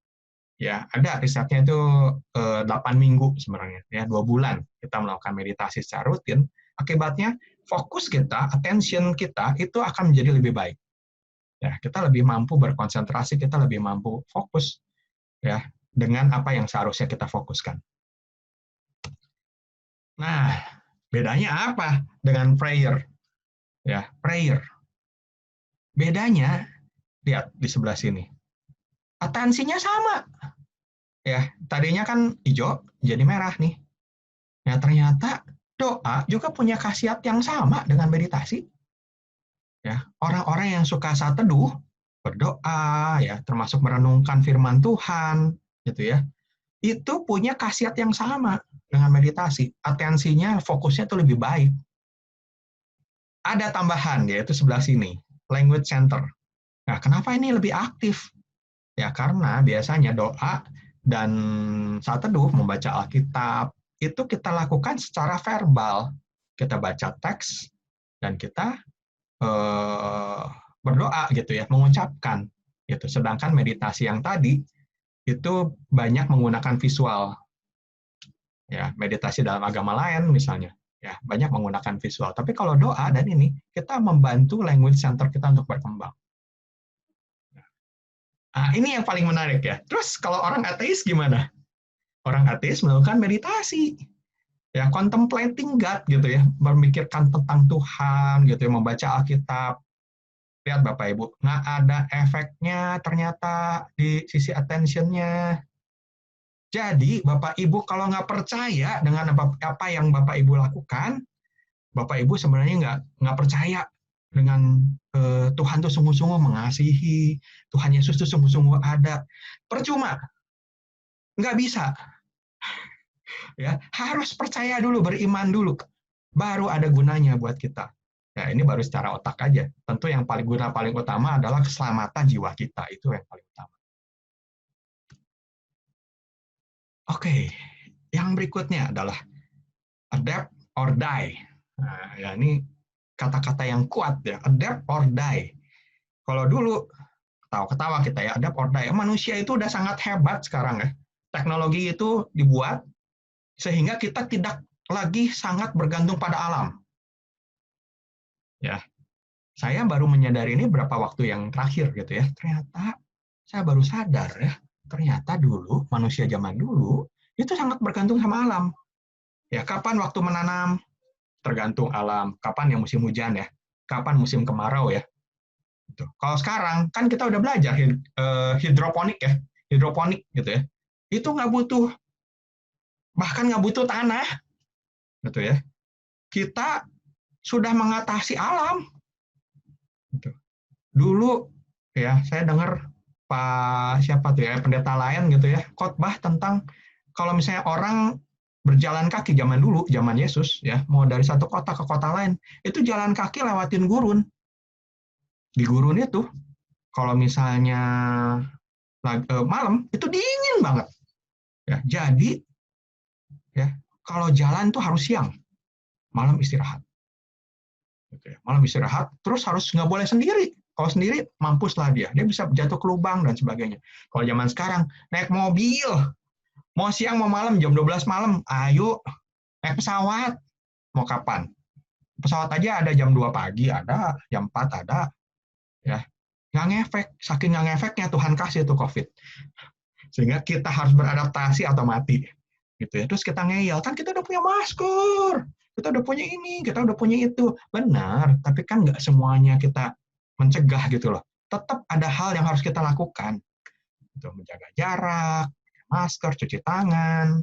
ya ada risetnya itu 8 minggu sebenarnya, ya 2 bulan kita melakukan meditasi secara rutin, akibatnya fokus kita, attention kita itu akan menjadi lebih baik. Ya, kita lebih mampu berkonsentrasi, kita lebih mampu fokus ya dengan apa yang seharusnya kita fokuskan. Nah, bedanya apa dengan prayer? Ya, prayer. Bedanya, lihat di sebelah sini. Atensinya sama. Ya, tadinya kan hijau, jadi merah nih. Ya, ternyata doa juga punya khasiat yang sama dengan meditasi. Ya, orang-orang yang suka saat teduh, berdoa, ya, termasuk merenungkan firman Tuhan, gitu ya, itu punya khasiat yang sama dengan meditasi. Atensinya, fokusnya itu lebih baik. Ada tambahan, yaitu sebelah sini, language center. Nah, kenapa ini lebih aktif? Ya, karena biasanya doa dan saat teduh, membaca Alkitab, itu kita lakukan secara verbal. Kita baca teks, dan kita berdoa gitu ya, mengucapkan gitu. Sedangkan meditasi yang tadi itu banyak menggunakan visual. Ya, meditasi dalam agama lain misalnya, ya, banyak menggunakan visual. Tapi kalau doa dan ini, kita membantu language center kita untuk berkembang. Nah, ini yang paling menarik ya. Terus kalau orang ateis gimana? Orang ateis melakukan meditasi. Ya, contemplating God gitu ya, memikirkan tentang Tuhan gitu ya, membaca Alkitab. Lihat Bapak Ibu, nggak ada efeknya ternyata di sisi attention-nya. Jadi Bapak Ibu kalau nggak percaya dengan apa yang Bapak Ibu lakukan, Bapak Ibu sebenarnya nggak percaya dengan Tuhan tuh sungguh-sungguh mengasihi, Tuhan Yesus tuh sungguh-sungguh ada. Percuma, nggak bisa. Ya, harus percaya dulu, beriman dulu, baru ada gunanya buat kita. Ya, ini baru secara otak aja. Tentu yang paling utama adalah keselamatan jiwa kita, itu yang paling utama. Oke, yang berikutnya adalah adapt or die. Nah, ya ini kata-kata yang kuat ya, adapt or die. Kalau dulu ketawa-ketawa kita ya, adapt or die. Manusia itu udah sangat hebat sekarang ya. Teknologi itu dibuat sehingga kita tidak lagi sangat bergantung pada alam. Ya, saya baru menyadari ini berapa waktu yang terakhir gitu ya. Ternyata saya baru sadar ya, ternyata dulu manusia zaman dulu itu sangat bergantung sama alam. Ya, kapan waktu menanam tergantung alam, kapan yang musim hujan ya, kapan musim kemarau ya. Gitu. Kalau sekarang kan kita udah belajar hidroponik ya, hidroponik gitu ya. Itu nggak butuh, bahkan nggak butuh tanah, gitu ya. Kita sudah mengatasi alam. Gitu. Dulu ya saya dengar siapa tuh ya, pendeta lain gitu ya, khotbah tentang kalau misalnya orang berjalan kaki zaman dulu, zaman Yesus ya, mau dari satu kota ke kota lain, itu jalan kaki lewatin gurun. Di gurun itu kalau misalnya malam itu dingin banget. Ya, jadi ya kalau jalan tuh harus siang, malam istirahat. Gitu ya. Malam istirahat, terus harus nggak boleh sendiri. Kalau sendiri, mampuslah dia. Dia bisa jatuh ke lubang dan sebagainya. Kalau zaman sekarang, naik mobil. Mau siang, mau malam, jam 12 malam, ayo. Naik pesawat. Mau kapan? Pesawat aja ada jam 2 pagi, ada. Jam 4 ada. Ya, nggak ngefek. Saking nggak ngefeknya, Tuhan kasih tuh COVID. Sehingga kita harus beradaptasi atau mati. Gitu ya. Terus kita ngeyel, kan kita udah punya masker. Kita udah punya ini, kita udah punya itu. Benar, tapi kan nggak semuanya kita mencegah gitu loh. Tetap ada hal yang harus kita lakukan. Gitu, menjaga jarak, masker, cuci tangan.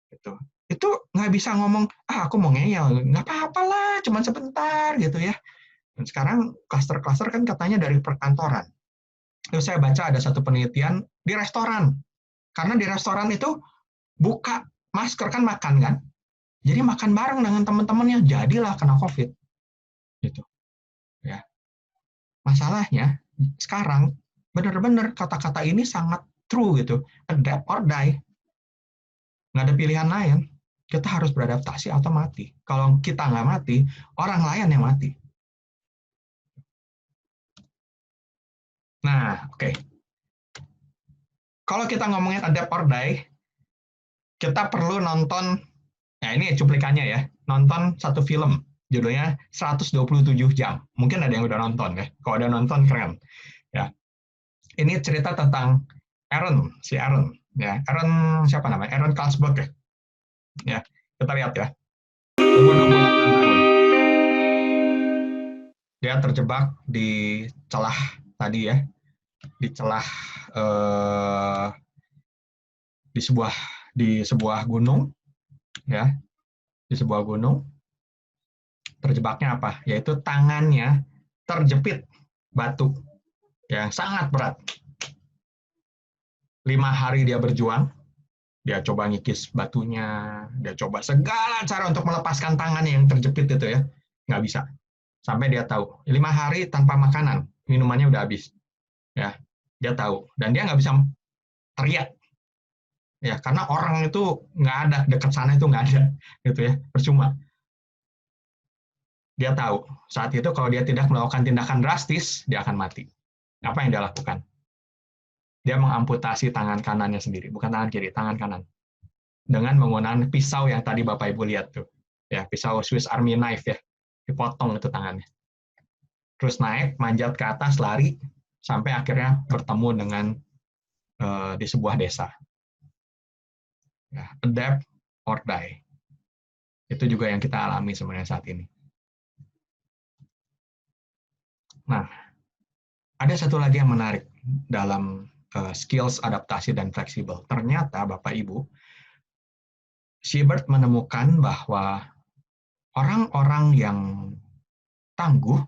Gitu. Itu nggak bisa ngomong, aku mau ngeyel. Nggak apa-apa lah, cuma sebentar gitu ya. Dan sekarang klaster-klaster kan katanya dari perkantoran. Terus saya baca ada satu penelitian di restoran. Karena di restoran itu buka masker kan makan kan. Jadi makan bareng dengan teman-temannya, jadilah kena COVID. Gitu. Ya. Masalahnya sekarang benar-benar kata-kata ini sangat true gitu. Adapt or die. Nggak ada pilihan lain. Kita harus beradaptasi atau mati. Kalau kita nggak mati, orang lain yang mati. Nah, oke. Kalau kita ngomongin adapt or die, kita perlu nonton, ya ini cuplikannya ya, nonton satu film. Judulnya 127 jam. Mungkin ada yang udah nonton ya. Kalau udah nonton, keren. Ya. Ini cerita tentang Aaron, si Aaron. Ya, Aaron siapa namanya? Aaron Carlsberg ya. Ya, kita lihat ya. Umur 68 tahun. Dia terjebak di celah tadi ya. Di celah di sebuah gunung ya. Di sebuah gunung. Terjebaknya apa? Yaitu tangannya terjepit batu yang sangat berat. 5 hari dia berjuang, dia coba ngikis batunya, dia coba segala cara untuk melepaskan tangannya yang terjepit itu ya, nggak bisa. Sampai dia tahu, 5 hari tanpa makanan, minumannya udah habis. Ya, dia tahu, dan dia nggak bisa teriak. Ya, karena orang itu nggak ada, dekat sana itu nggak ada, gitu ya, percuma. Dia tahu, saat itu kalau dia tidak melakukan tindakan drastis, dia akan mati. Apa yang dia lakukan? Dia mengamputasi tangan kanannya sendiri, bukan tangan kiri, tangan kanan. Dengan menggunakan pisau yang tadi Bapak Ibu lihat tuh. Ya, pisau Swiss Army knife ya. Dipotong itu tangannya. Terus naik, manjat ke atas, lari, sampai akhirnya bertemu dengan di sebuah desa. Ya, adapt or die. Itu juga yang kita alami sebenarnya saat ini. Nah, ada satu lagi yang menarik dalam skills adaptasi dan fleksibel. Ternyata Bapak Ibu, Siebert menemukan bahwa orang-orang yang tangguh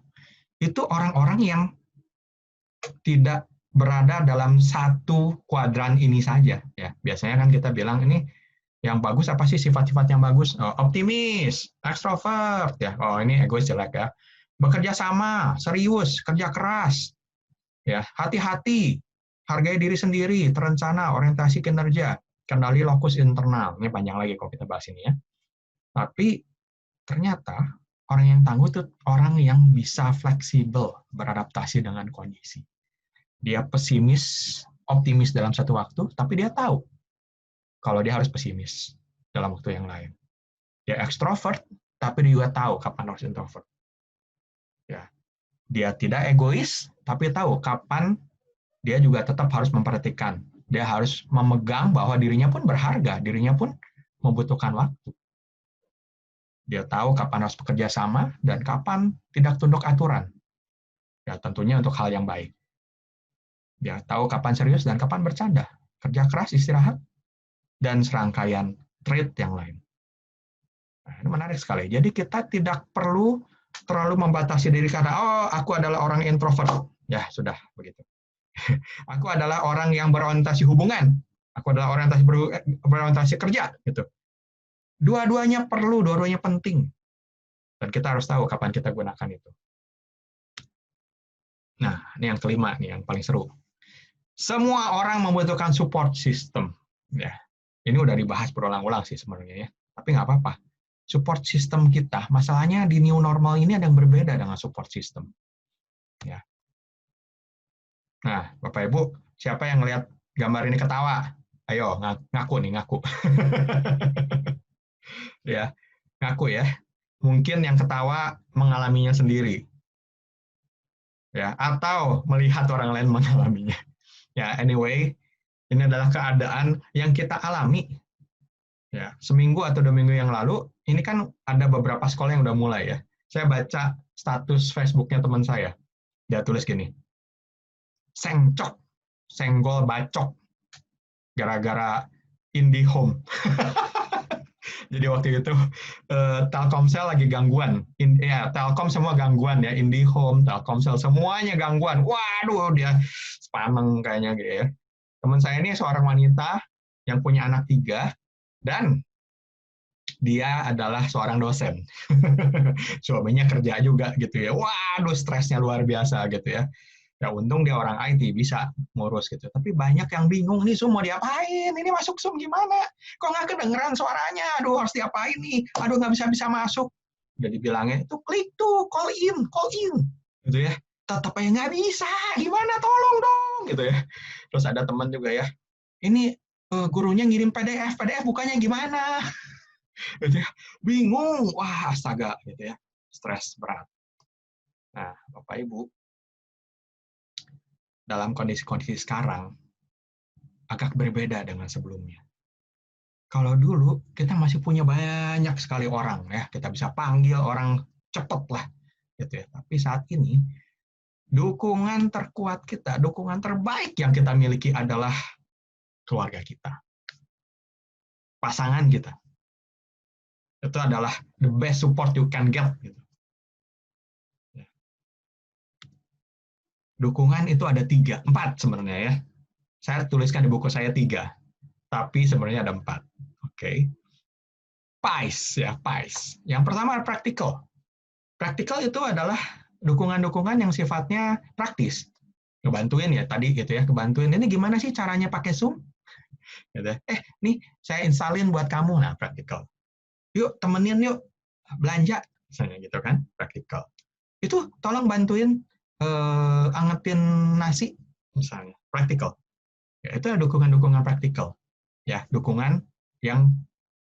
itu orang-orang yang tidak berada dalam satu kuadran ini saja. Ya, biasanya kan kita bilang ini yang bagus apa sih sifat-sifat yang bagus? Oh, optimis, ekstrovert, ya. Oh ini egois jelek ya. Bekerja sama, serius, kerja keras, ya, hati-hati, hargai diri sendiri, terencana, orientasi kinerja, kendali lokus internal. Ini panjang lagi kalau kita bahas ini ya. Tapi ternyata orang yang tangguh itu orang yang bisa fleksibel beradaptasi dengan kondisi. Dia pesimis, optimis dalam satu waktu, tapi dia tahu kalau dia harus pesimis dalam waktu yang lain. Dia ekstrovert, tapi dia juga tahu kapan harus introvert. Ya. Dia tidak egois, tapi tahu kapan dia juga tetap harus memperhatikan. Dia harus memegang bahwa dirinya pun berharga, dirinya pun membutuhkan waktu. Dia tahu kapan harus bekerja sama dan kapan tidak tunduk aturan. Ya, tentunya untuk hal yang baik. Dia tahu kapan serius dan kapan bercanda. Kerja keras, istirahat, dan serangkaian trait yang lain. Nah, ini menarik sekali. Jadi kita tidak perlu terlalu membatasi diri karena, oh, aku adalah orang introvert. Ya, sudah, begitu. Aku adalah orang yang berorientasi hubungan. Aku adalah berorientasi kerja. Gitu. Dua-duanya perlu, dua-duanya penting. Dan kita harus tahu kapan kita gunakan itu. Nah, ini yang kelima, nih, yang paling seru. Semua orang membutuhkan support system. Ya, ini udah dibahas berulang-ulang sih sebenarnya ya. Tapi nggak apa-apa. Support system kita, masalahnya di new normal ini ada yang berbeda dengan support system. Ya. Nah, Bapak Ibu, siapa yang lihat gambar ini ketawa? Ayo, ngaku nih, ngaku. Ya, ngaku ya. Mungkin yang ketawa mengalaminya sendiri. Ya, atau melihat orang lain mengalaminya. Ya, anyway, ini adalah keadaan yang kita alami. Ya, seminggu atau 2 minggu yang lalu, ini kan ada beberapa sekolah yang udah mulai ya. Saya baca status Facebook-nya teman saya. Dia tulis gini, sengcok, senggol bacok, gara-gara IndiHome. Jadi waktu itu Telkomsel lagi gangguan. Ya, Telkom semua gangguan ya, IndiHome, Telkomsel semuanya gangguan. Waduh, dia sepaneng kayaknya gitu ya. Teman saya ini seorang wanita yang punya anak 3 dan dia adalah seorang dosen. Suaminya kerja juga gitu ya. Waduh, stresnya luar biasa gitu ya. Ya untung dia orang IT bisa ngurus gitu. Tapi banyak yang bingung nih, Zoom mau diapain? Ini masuk Zoom gimana? Kok nggak kedengeran suaranya? Aduh, harus diapain nih? Aduh, nggak bisa masuk. Udah dibilangnya, itu klik tuh, call in. Gitu ya. Tetap aja nggak bisa. Gimana? Tolong dong. Gitu ya. Terus ada teman juga ya. Ini gurunya ngirim PDF bukannya gimana? Gitu ya. Bingung. Wah, astaga. Gitu ya. Stres berat. Nah, Bapak Ibu, dalam kondisi-kondisi sekarang agak berbeda dengan sebelumnya. Kalau dulu kita masih punya banyak sekali orang ya, kita bisa panggil orang cepet lah gitu ya. Tapi saat ini dukungan terkuat kita, dukungan terbaik yang kita miliki adalah keluarga kita. Pasangan kita. Itu adalah the best support you can get gitu. Dukungan itu ada 3, 4 sebenarnya ya. Saya tuliskan di buku saya 3, tapi sebenarnya ada 4. Oke. PICE ya, PICE. Yang pertama practical. Practical itu adalah dukungan-dukungan yang sifatnya praktis. Ngebantuin ya tadi gitu ya, kebantuin. Ini gimana sih caranya pakai Zoom? Gitu. Nih saya installin buat kamu. Nah, practical. Yuk temenin yuk belanja misalnya gitu kan, practical. Itu tolong bantuin angetin nasi misalnya, practical. Ya, itu dukungan-dukungan praktikal. Ya, dukungan yang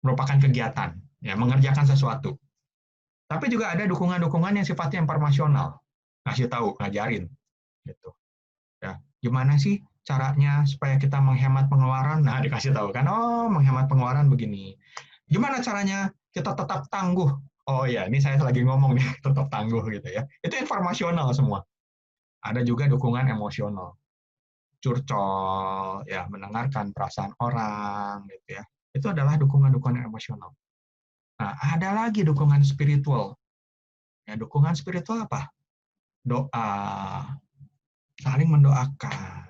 merupakan kegiatan, ya, mengerjakan sesuatu. Tapi juga ada dukungan-dukungan yang sifatnya informasional, ngasih tahu, ngajarin, gitu. Ya, gimana sih caranya supaya kita menghemat pengeluaran? Nah, dikasih tahu kan, oh menghemat pengeluaran begini. Gimana caranya kita tetap tangguh? Oh ya, ini saya lagi ngomong nih, tetap tangguh gitu ya. Itu informasional semua. Ada juga dukungan emosional. Curcol, ya mendengarkan perasaan orang, gitu ya. Itu adalah dukungan-dukungan emosional. Nah, ada lagi dukungan spiritual. Ya, dukungan spiritual apa? Doa, saling mendoakan,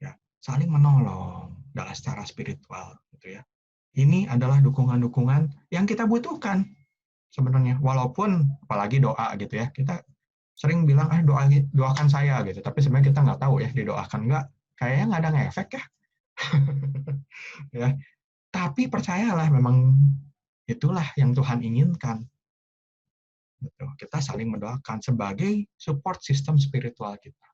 ya, saling menolong dalam secara spiritual, gitu ya. Ini adalah dukungan-dukungan yang kita butuhkan sebenarnya. Walaupun apalagi doa gitu ya, kita sering bilang doakan saya gitu, tapi sebenarnya kita nggak tahu ya didoakan nggak, kayaknya nggak ada ngefek ya. Ya, tapi percayalah memang itulah yang Tuhan inginkan. Gitu. Kita saling mendoakan sebagai support sistem spiritual kita.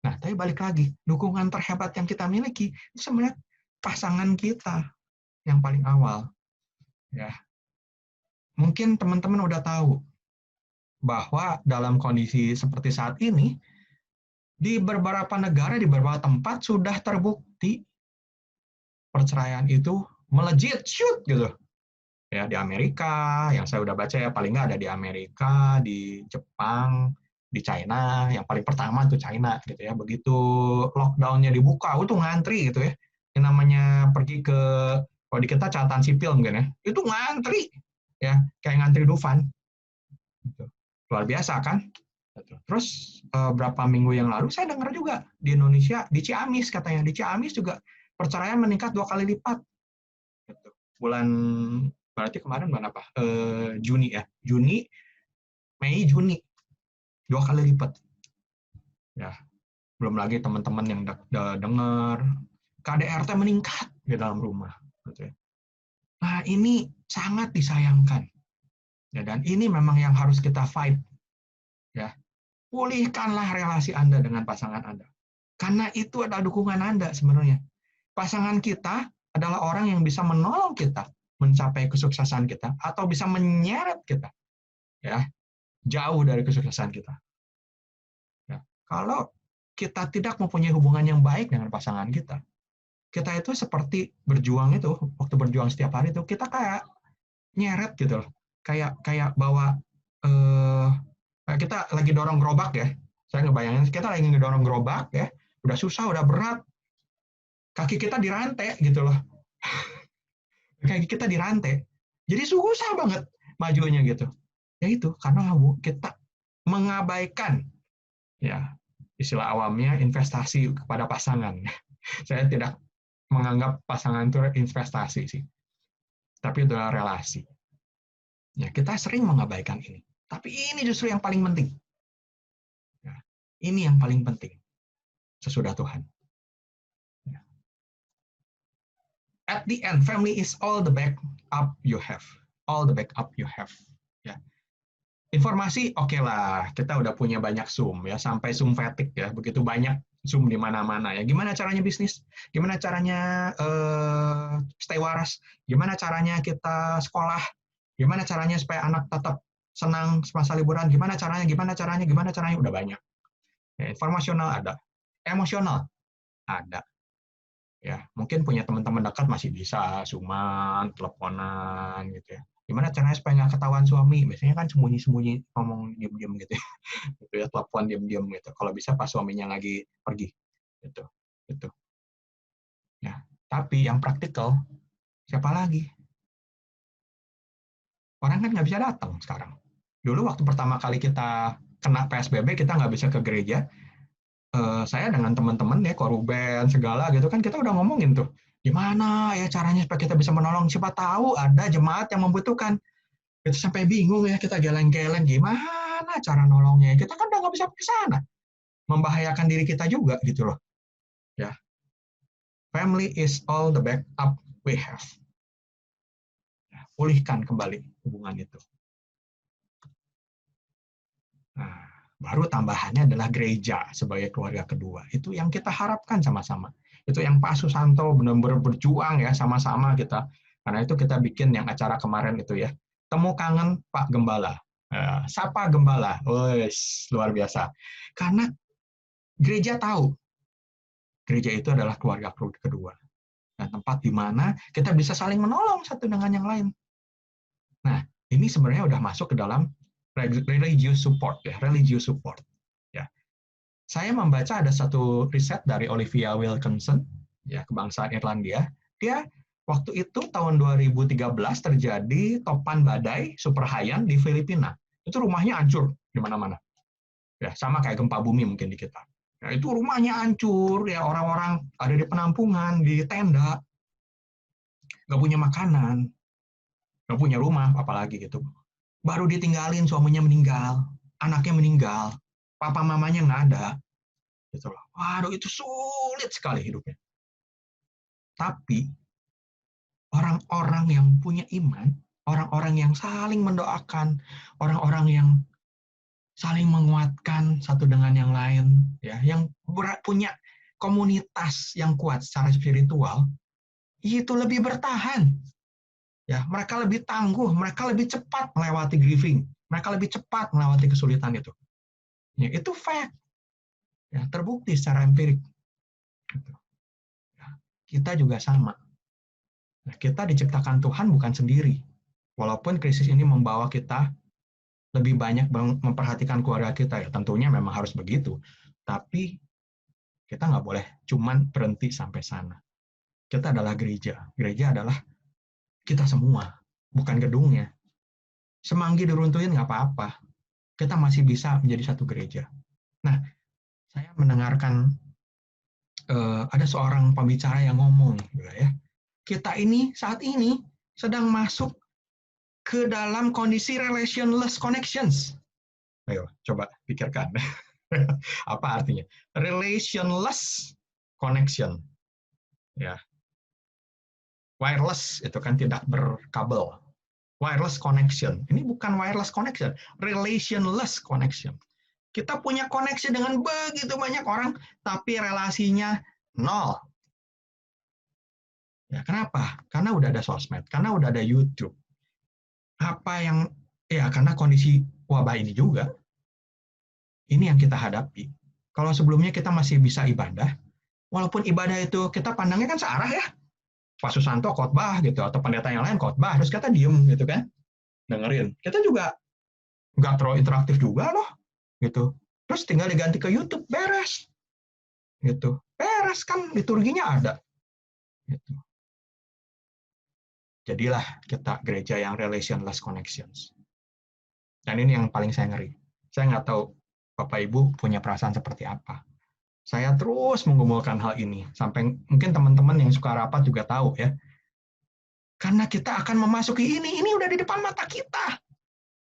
Nah, tapi balik lagi, dukungan terhebat yang kita miliki itu sebenarnya pasangan kita yang paling awal. Ya, mungkin teman-teman udah tahu bahwa dalam kondisi seperti saat ini, di beberapa negara, di beberapa tempat sudah terbukti perceraian itu melejit, shoot gitu. Ya, di Amerika, yang saya udah baca ya, paling nggak ada di Amerika, di Jepang, di China, yang paling pertama itu China gitu ya. Begitu lockdown-nya dibuka, itu ngantri gitu ya. Yang namanya pergi ke, kalau di kita catatan sipil mungkin ya, itu ngantri ya, kayak ngantri Dufan. Gitu. Luar biasa kan? Terus berapa minggu yang lalu saya dengar juga di Indonesia, di Ciamis katanya, di Ciamis juga perceraian meningkat 2 kali lipat. Gitu. Berarti kemarin bulan apa? Juni ya, Juni, Mei, Juni, 2 kali lipat. Ya, belum lagi teman-teman yang dengar KDRT meningkat di dalam rumah. Gitu ya. Nah, ini sangat disayangkan. Ya, dan ini memang yang harus kita fight. Ya, pulihkanlah relasi Anda dengan pasangan Anda. Karena itu adalah dukungan Anda sebenarnya. Pasangan kita adalah orang yang bisa menolong kita mencapai kesuksesan kita atau bisa menyeret kita ya jauh dari kesuksesan kita. Ya, kalau kita tidak mempunyai hubungan yang baik dengan pasangan kita, kita itu seperti berjuang itu, waktu berjuang setiap hari itu kita kayak nyeret gitu loh. Kayak bawa kita lagi dorong gerobak ya. Saya ngebayangin kita lagi ngedorong gerobak ya, udah susah, udah berat. Kaki kita dirantai gitu loh. Kaki kita dirantai. Jadi susah banget majunya gitu. Ya itu karena kita mengabaikan ya istilah awamnya investasi kepada pasangan. Saya tidak menganggap pasangan itu investasi sih. Tapi itu adalah relasi. Ya, kita sering mengabaikan ini. Tapi ini justru yang paling penting. Ya, ini yang paling penting sesudah Tuhan. Ya. At the end, family is all the backup you have. All the backup you have. Ya. Informasi, oke lah, kita udah punya banyak Zoom ya, sampai Zoom fatigue ya, begitu banyak Zoom di mana-mana ya. Gimana caranya bisnis? Gimana caranya stay waras? Gimana caranya kita sekolah? Gimana caranya supaya anak tetap senang semasa liburan? Gimana caranya? Udah banyak. Ya, informasional ada, emosional ada. Ya, mungkin punya teman-teman dekat masih bisa Zooman, teleponan gitu ya. Gimana caranya supaya nggak ketahuan suami? Biasanya kan sembunyi-sembunyi ngomong diam-diam gitu ya. Gitu ya, telepon diam-diam gitu. Kalau bisa pas suaminya lagi pergi. Gitu. Gitu. Ya, tapi yang praktikal siapa lagi? Orang kan nggak bisa datang sekarang. Dulu waktu pertama kali kita kena PSBB, kita nggak bisa ke gereja. saya dengan teman-teman ya, Koruben segala gitu kan, kita udah ngomongin tuh, gimana ya caranya supaya kita bisa menolong, siapa tahu ada jemaat yang membutuhkan. Itu sampai bingung ya, kita geleng-geleng gimana cara nolongnya. Kita kan udah nggak bisa ke sana, membahayakan diri kita juga gitu loh. Ya, family is all the backup we have. Ya, pulihkan kembali hubungan itu. Nah, baru tambahannya adalah gereja sebagai keluarga kedua. Itu yang kita harapkan sama-sama. Itu yang Pak Susanto benar-benar berjuang ya sama-sama kita. Karena itu kita bikin yang acara kemarin itu ya. Temu kangen Pak Gembala. Sapa Gembala. Wes, luar biasa. Karena gereja tahu gereja itu adalah keluarga kedua. Dan tempat di mana kita bisa saling menolong satu dengan yang lain. Nah, ini sebenarnya udah masuk ke dalam religious support ya, religious support. Ya. Saya membaca ada satu riset dari Olivia Wilkinson, ya, kebangsaan Irlandia. Dia waktu itu tahun 2013 terjadi topan badai super Haiyan di Filipina. Itu rumahnya hancur di mana-mana. Ya, sama kayak gempa bumi mungkin di kita. Ya, itu rumahnya hancur, ya orang-orang ada di penampungan, di tenda, nggak punya makanan, nggak punya rumah, apalagi gitu. Baru ditinggalin, suaminya meninggal, anaknya meninggal, papa mamanya nggak ada. Gitu loh. Waduh, itu sulit sekali hidupnya. Tapi orang-orang yang punya iman, orang-orang yang saling mendoakan, orang-orang yang saling menguatkan satu dengan yang lain, ya, yang punya komunitas yang kuat secara spiritual, itu lebih bertahan. Ya, mereka lebih tangguh, mereka lebih cepat melewati grieving, mereka lebih cepat melewati kesulitan itu. Ya, itu fact. Ya, terbukti secara empirik. Gitu. Ya, kita juga sama. Nah, kita diciptakan Tuhan bukan sendiri. Walaupun krisis ini membawa kita lebih banyak memperhatikan keluarga kita, ya tentunya memang harus begitu. Tapi kita nggak boleh cuman berhenti sampai sana. Kita adalah gereja. Gereja adalah kita semua, bukan gedungnya. Semanggi diruntuhin nggak apa-apa. Kita masih bisa menjadi satu gereja. Nah, saya mendengarkan ada seorang pembicara yang ngomong, ya, kita ini saat ini sedang masuk ke dalam kondisi relationless connections. Ayo, coba pikirkan. Apa artinya? Relationless connection. Ya. Wireless itu kan tidak berkabel. Wireless connection. Ini bukan wireless connection, relationless connection. Kita punya koneksi dengan begitu banyak orang, tapi relasinya nol. Ya, kenapa? Karena udah ada sosmed, karena udah ada YouTube. Apa yang, ya karena kondisi wabah ini juga. Ini yang kita hadapi. Kalau sebelumnya kita masih bisa ibadah, walaupun ibadah itu kita pandangnya kan searah ya. Pak Susanto khotbah gitu, atau pendeta yang lain khotbah, terus kita diem gitu kan, dengerin. Kita juga nggak terlalu interaktif juga loh, gitu. Terus tinggal diganti ke YouTube, beres. Gitu. Beres kan, liturginya ada. Gitu. Jadilah kita gereja yang relationless connections. Dan ini yang paling saya ngeri. Saya nggak tahu Bapak Ibu punya perasaan seperti apa. Saya terus menggumulkan hal ini. Sampai mungkin teman-teman yang suka rapat juga tahu ya. Karena kita akan memasuki ini udah di depan mata kita.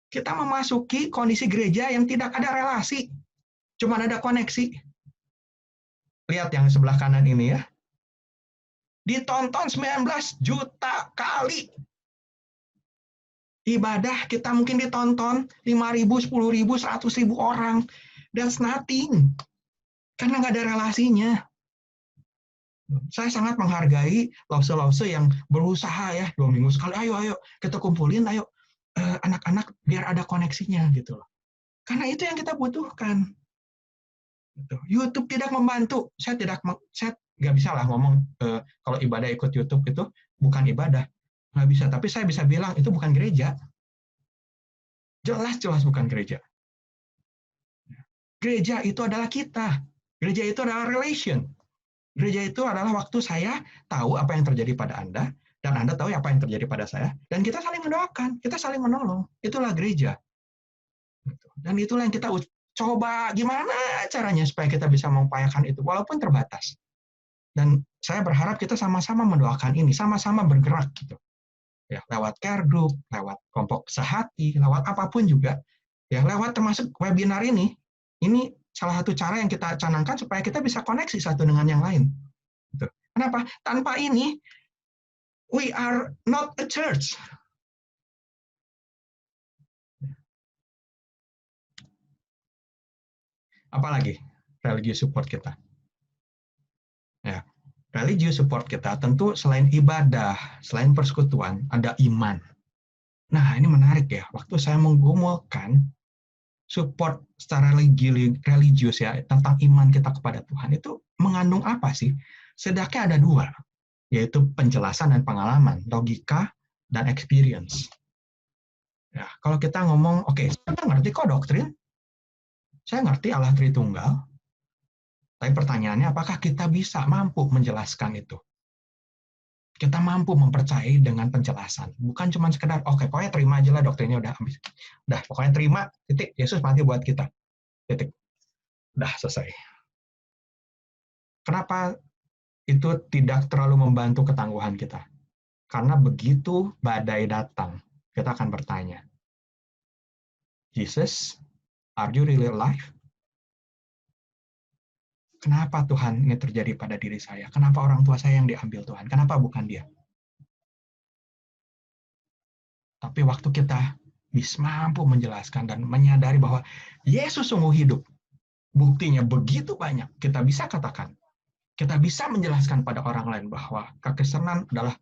Kita memasuki kondisi gereja yang tidak ada relasi. Cuma ada koneksi. Lihat yang sebelah kanan ini ya. Ditonton 19 juta kali. Ibadah kita mungkin ditonton 5.000, 10.000, 100.000 orang. That's nothing. Karena nggak ada relasinya. Saya sangat menghargai lause-lause yang berusaha ya 2 minggu sekali. Ayo kita kumpulin, ayo anak-anak biar ada koneksinya gitu loh. Karena itu yang kita butuhkan. YouTube tidak membantu. Saya nggak bisa lah ngomong kalau ibadah ikut YouTube itu bukan ibadah, nggak bisa. Tapi saya bisa bilang itu bukan gereja. Jelas bukan gereja. Gereja itu adalah kita. Gereja itu adalah relation. Gereja itu adalah waktu saya tahu apa yang terjadi pada Anda dan Anda tahu apa yang terjadi pada saya dan kita saling mendoakan, kita saling menolong. Itulah gereja. Dan itulah yang kita coba gimana caranya supaya kita bisa mengupayakan itu, walaupun terbatas. Dan saya berharap kita sama-sama mendoakan ini, sama-sama bergerak gitu. Ya, lewat care group, lewat kelompok sehati, lewat apapun juga. Ya, lewat termasuk webinar ini salah satu cara yang kita canangkan supaya kita bisa koneksi satu dengan yang lain. Gitu. Kenapa? Tanpa ini, we are not a church. Apalagi religious support kita. Ya, religious support kita tentu selain ibadah, selain persekutuan, ada iman. Nah, ini menarik ya. Waktu saya menggumulkan support secara religius ya tentang iman kita kepada Tuhan itu mengandung apa sih? Setidaknya ada dua, yaitu penjelasan dan pengalaman, logika dan experience. Ya, kalau kita ngomong, oke, saya ngerti kok doktrin, saya ngerti Allah Tritunggal, tapi pertanyaannya apakah kita bisa mampu menjelaskan itu? Kita mampu mempercayai dengan penjelasan, bukan cuma sekedar, oke, pokoknya terima aja lah doktrinnya udah habis. Udah, pokoknya terima, titik, Yesus mati buat kita. Titik. Udah selesai. Kenapa itu tidak terlalu membantu ketangguhan kita? Karena begitu badai datang, kita akan bertanya, Jesus, are you really alive? Kenapa Tuhan ini terjadi pada diri saya? Kenapa orang tua saya yang diambil Tuhan? Kenapa bukan dia? Tapi waktu kita bisa mampu menjelaskan dan menyadari bahwa Yesus sungguh hidup, buktinya begitu banyak, kita bisa katakan, kita bisa menjelaskan pada orang lain bahwa kekristenan adalah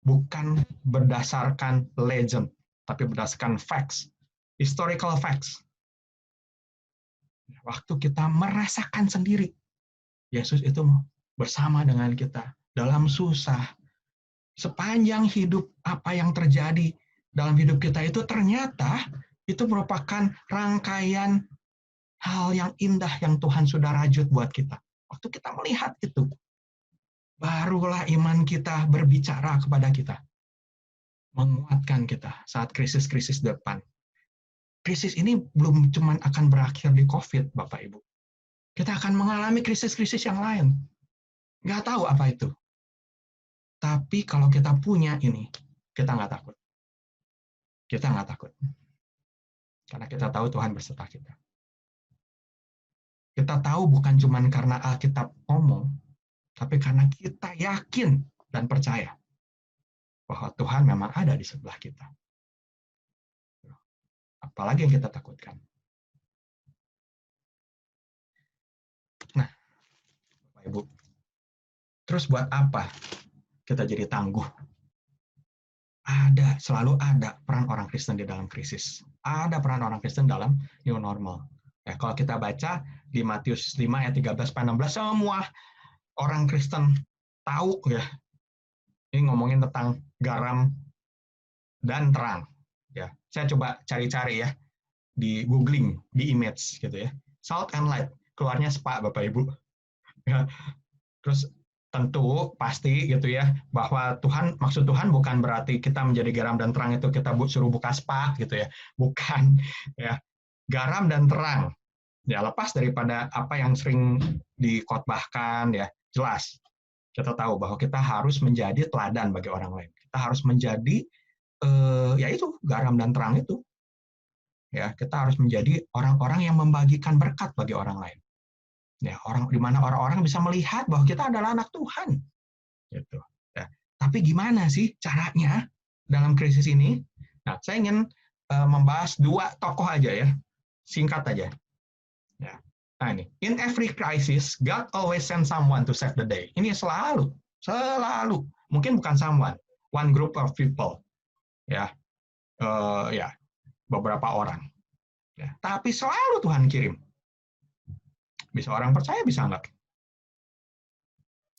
bukan berdasarkan legend, tapi berdasarkan facts, historical facts. Waktu kita merasakan sendiri, Yesus itu bersama dengan kita dalam susah. Sepanjang hidup, apa yang terjadi dalam hidup kita itu ternyata itu merupakan rangkaian hal yang indah yang Tuhan sudah rajut buat kita. Waktu kita melihat itu, barulah iman kita berbicara kepada kita. Menguatkan kita saat krisis-krisis depan. Krisis ini belum cuma akan berakhir di COVID, Bapak Ibu. Kita akan mengalami krisis-krisis yang lain. Nggak tahu apa itu. Tapi kalau kita punya ini, kita nggak takut. Kita nggak takut. Karena kita tahu Tuhan berserta kita. Kita tahu bukan cuma karena Alkitab ngomong, tapi karena kita yakin dan percaya bahwa Tuhan memang ada di sebelah kita. Apalagi yang kita takutkan. Nah, Bapak Ibu, terus buat apa kita jadi tangguh? Selalu ada peran orang Kristen di dalam krisis. Ada peran orang Kristen dalam new normal. Ya, kalau kita baca di Matius 5 ayat 13-16, semua orang Kristen tahu ya. Ini ngomongin tentang garam dan terang. Ya, saya coba cari-cari ya di googling, di image gitu ya. Salt and light, keluarnya SPA Bapak Ibu. Ya. Terus tentu pasti gitu ya bahwa maksud Tuhan bukan berarti kita menjadi garam dan terang itu kita suruh buka SPA gitu ya. Bukan ya. Garam dan terang. Ya, lepas daripada apa yang sering dikhotbahkan ya, jelas kita tahu bahwa kita harus menjadi teladan bagi orang lain. Kita harus menjadi yaitu garam dan terang itu. Ya, kita harus menjadi orang-orang yang membagikan berkat bagi orang lain. Ya, di mana orang-orang bisa melihat bahwa kita adalah anak Tuhan. Gitu. Ya. Tapi gimana sih caranya dalam krisis ini? Nah, saya ingin membahas dua tokoh aja ya. Singkat aja. Ya. Nah, ini. In every crisis, God always send someone to save the day. Ini selalu. Mungkin bukan someone. One group of people. Ya. Ya. Beberapa orang. Ya. Tapi selalu Tuhan kirim. Bisa orang percaya, bisa enggak.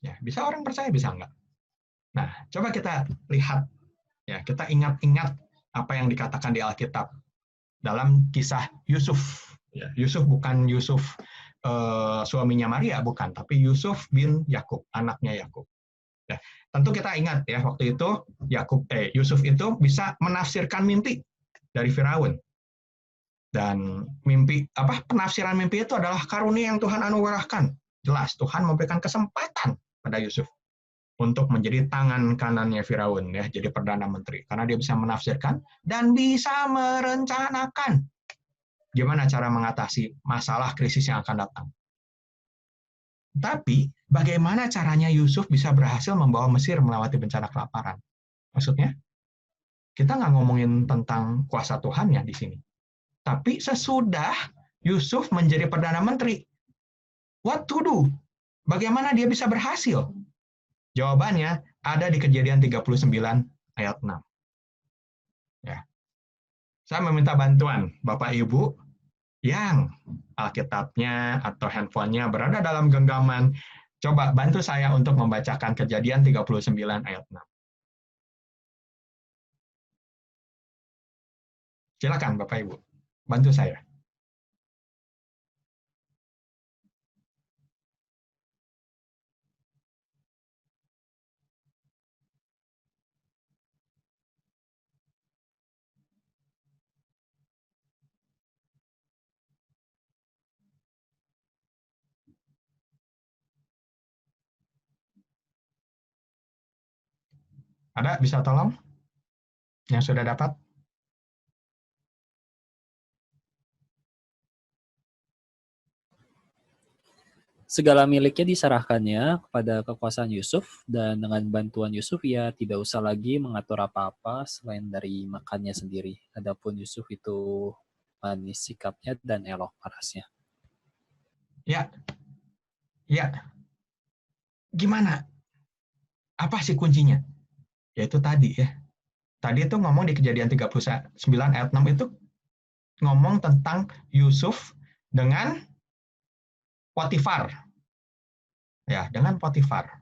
Ya, bisa orang percaya, bisa enggak. Nah, coba kita lihat. Ya, kita ingat-ingat apa yang dikatakan di Alkitab dalam kisah Yusuf. Ya, Yusuf bukan Yusuf suaminya Maria, bukan, tapi Yusuf bin Yakub, anaknya Yakub. Ya, tentu kita ingat ya waktu itu Yusuf itu bisa menafsirkan mimpi dari Firaun. Dan penafsiran mimpi itu adalah karunia yang Tuhan anugerahkan. Jelas Tuhan memberikan kesempatan pada Yusuf untuk menjadi tangan kanannya Firaun, ya, jadi perdana menteri, karena dia bisa menafsirkan dan bisa merencanakan gimana cara mengatasi masalah krisis yang akan datang. Tapi bagaimana caranya Yusuf bisa berhasil membawa Mesir melewati bencana kelaparan? Maksudnya, kita nggak ngomongin tentang kuasa Tuhan ya di sini. Tapi sesudah Yusuf menjadi perdana menteri, what to do? Bagaimana dia bisa berhasil? Jawabannya ada di Kejadian 39 ayat 6. Ya. Saya meminta bantuan Bapak Ibu yang Alkitabnya atau handphonenya berada dalam genggaman. Coba bantu saya untuk membacakan Kejadian 39 ayat 6. Silakan Bapak Ibu, bantu saya. Ada bisa tolong yang sudah dapat? Segala miliknya diserahkannya kepada kekuasaan Yusuf, dan dengan bantuan Yusuf ia tidak usah lagi mengatur apa-apa selain dari makannya sendiri. Adapun Yusuf itu manis sikapnya dan elok parasnya. Ya, ya. Gimana? Apa sih kuncinya? Yaitu tadi ya. Tadi itu ngomong di Kejadian 39 ayat 6 itu ngomong tentang Yusuf dengan Potifar. Ya, dengan Potifar.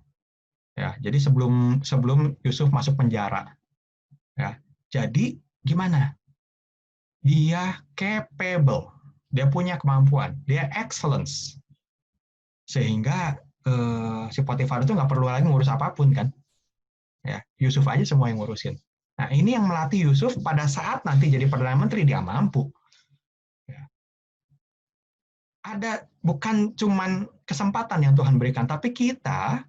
Ya, jadi sebelum Yusuf masuk penjara. Ya. Jadi gimana? Dia capable. Dia punya kemampuan. Dia excellence. Sehingga si Potifar itu nggak perlu lagi ngurus apapun kan. Ya, Yusuf aja semua yang ngurusin. Nah, ini yang melatih Yusuf pada saat nanti jadi Perdana Menteri, dia mampu. Ya. Ada bukan cuman kesempatan yang Tuhan berikan, tapi kita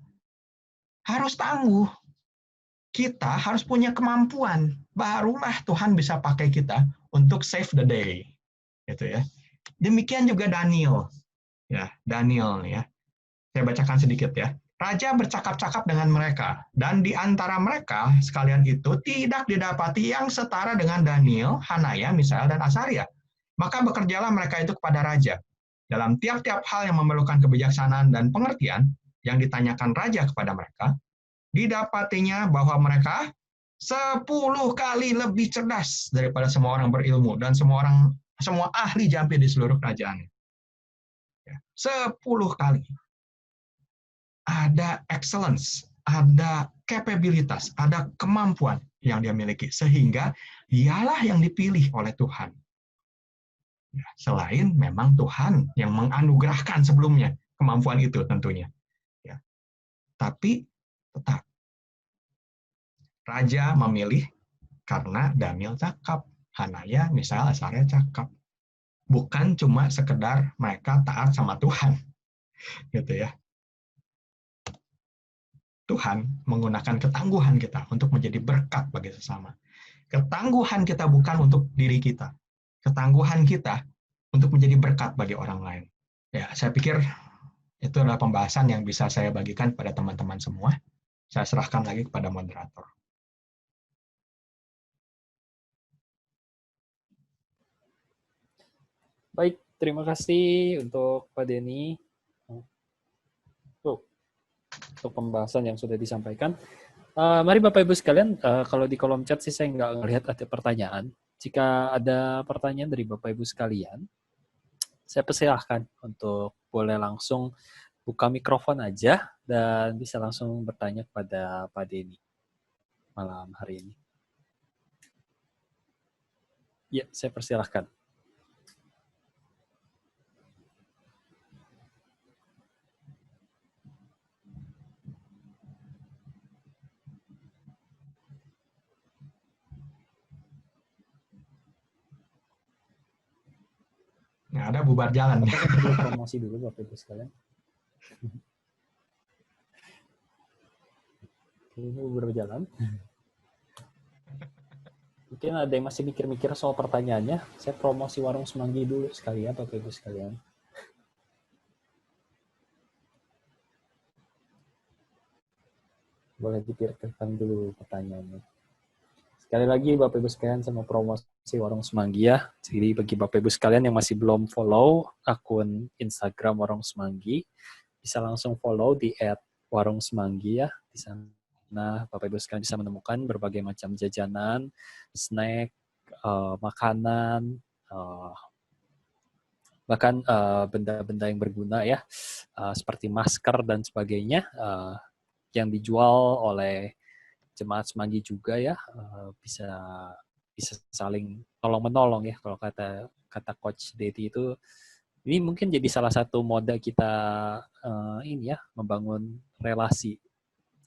harus tangguh. Kita harus punya kemampuan. Barulah Tuhan bisa pakai kita untuk save the day. Gitu ya. Demikian juga Daniel. Ya, Daniel ya. Saya bacakan sedikit ya. Raja bercakap-cakap dengan mereka, dan di antara mereka sekalian itu tidak didapati yang setara dengan Daniel, Hanaya, Misael, dan Asaria. Maka bekerjalah mereka itu kepada raja. Dalam tiap-tiap hal yang memerlukan kebijaksanaan dan pengertian yang ditanyakan raja kepada mereka, didapatinya bahwa mereka 10 kali lebih cerdas daripada semua orang berilmu dan semua ahli jampi di seluruh kerajaan. 10 kali. Ada excellence, ada capabilitas, ada kemampuan yang dia miliki. Sehingga dialah yang dipilih oleh Tuhan. Selain memang Tuhan yang menganugerahkan sebelumnya kemampuan itu tentunya. Ya. Tapi tetap, Raja memilih karena Daniel cakap, Hanaya, misalnya Asaria cakap. Bukan cuma sekedar mereka taat sama Tuhan. Gitu ya. Tuhan menggunakan ketangguhan kita untuk menjadi berkat bagi sesama. Ketangguhan kita bukan untuk diri kita. Ketangguhan kita untuk menjadi berkat bagi orang lain. Ya, saya pikir itu adalah pembahasan yang bisa saya bagikan pada teman-teman semua. Saya serahkan lagi kepada moderator. Baik, terima kasih untuk Pak Denny. Untuk pembahasan yang sudah disampaikan. Mari Bapak Ibu sekalian, kalau di kolom chat sih saya nggak ngelihat ada pertanyaan. Jika ada pertanyaan dari Bapak Ibu sekalian, saya persilahkan untuk boleh langsung buka mikrofon aja dan bisa langsung bertanya kepada Pak Denny malam hari ini. Ya, saya persilahkan. Nggak ada, bubar jalan. Apakah saya perlu promosi dulu Bapak Ibu sekalian? Ini bubar jalan. Mungkin ada yang masih mikir-mikir soal pertanyaannya. Saya promosi Warung Semanggi dulu sekalian Bapak Ibu sekalian. Boleh dipikirkan dulu pertanyaannya. Sekali lagi Bapak Ibu sekalian, sama promosi Warung Semanggi ya. Jadi bagi Bapak Ibu sekalian yang masih belum follow akun Instagram Warung Semanggi, bisa langsung follow di @warungsemanggi ya. Di sana Bapak Ibu sekalian bisa menemukan berbagai macam jajanan, snack, makanan, bahkan benda-benda yang berguna ya, seperti masker dan sebagainya, yang dijual oleh jemaat Semanggi juga ya, bisa saling tolong menolong ya, kalau kata Coach Dedi itu. Ini mungkin jadi salah satu mode kita ini ya, membangun relasi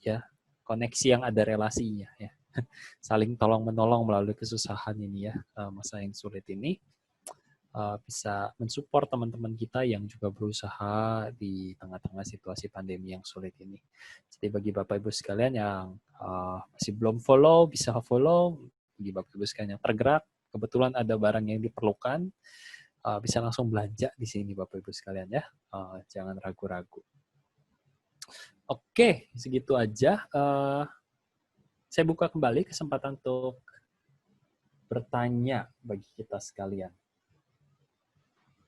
ya, koneksi yang ada relasinya ya, saling tolong menolong melalui kesusahan ini ya, masa yang sulit ini. Bisa mensupport teman-teman kita yang juga berusaha di tengah-tengah situasi pandemi yang sulit ini. Jadi bagi Bapak Ibu sekalian yang masih belum follow, bisa follow. Bagi Bapak Ibu sekalian yang tergerak, kebetulan ada barang yang diperlukan, bisa langsung belanja di sini Bapak Ibu sekalian ya. Jangan ragu-ragu. Oke, segitu aja. Saya buka kembali kesempatan untuk bertanya bagi kita sekalian.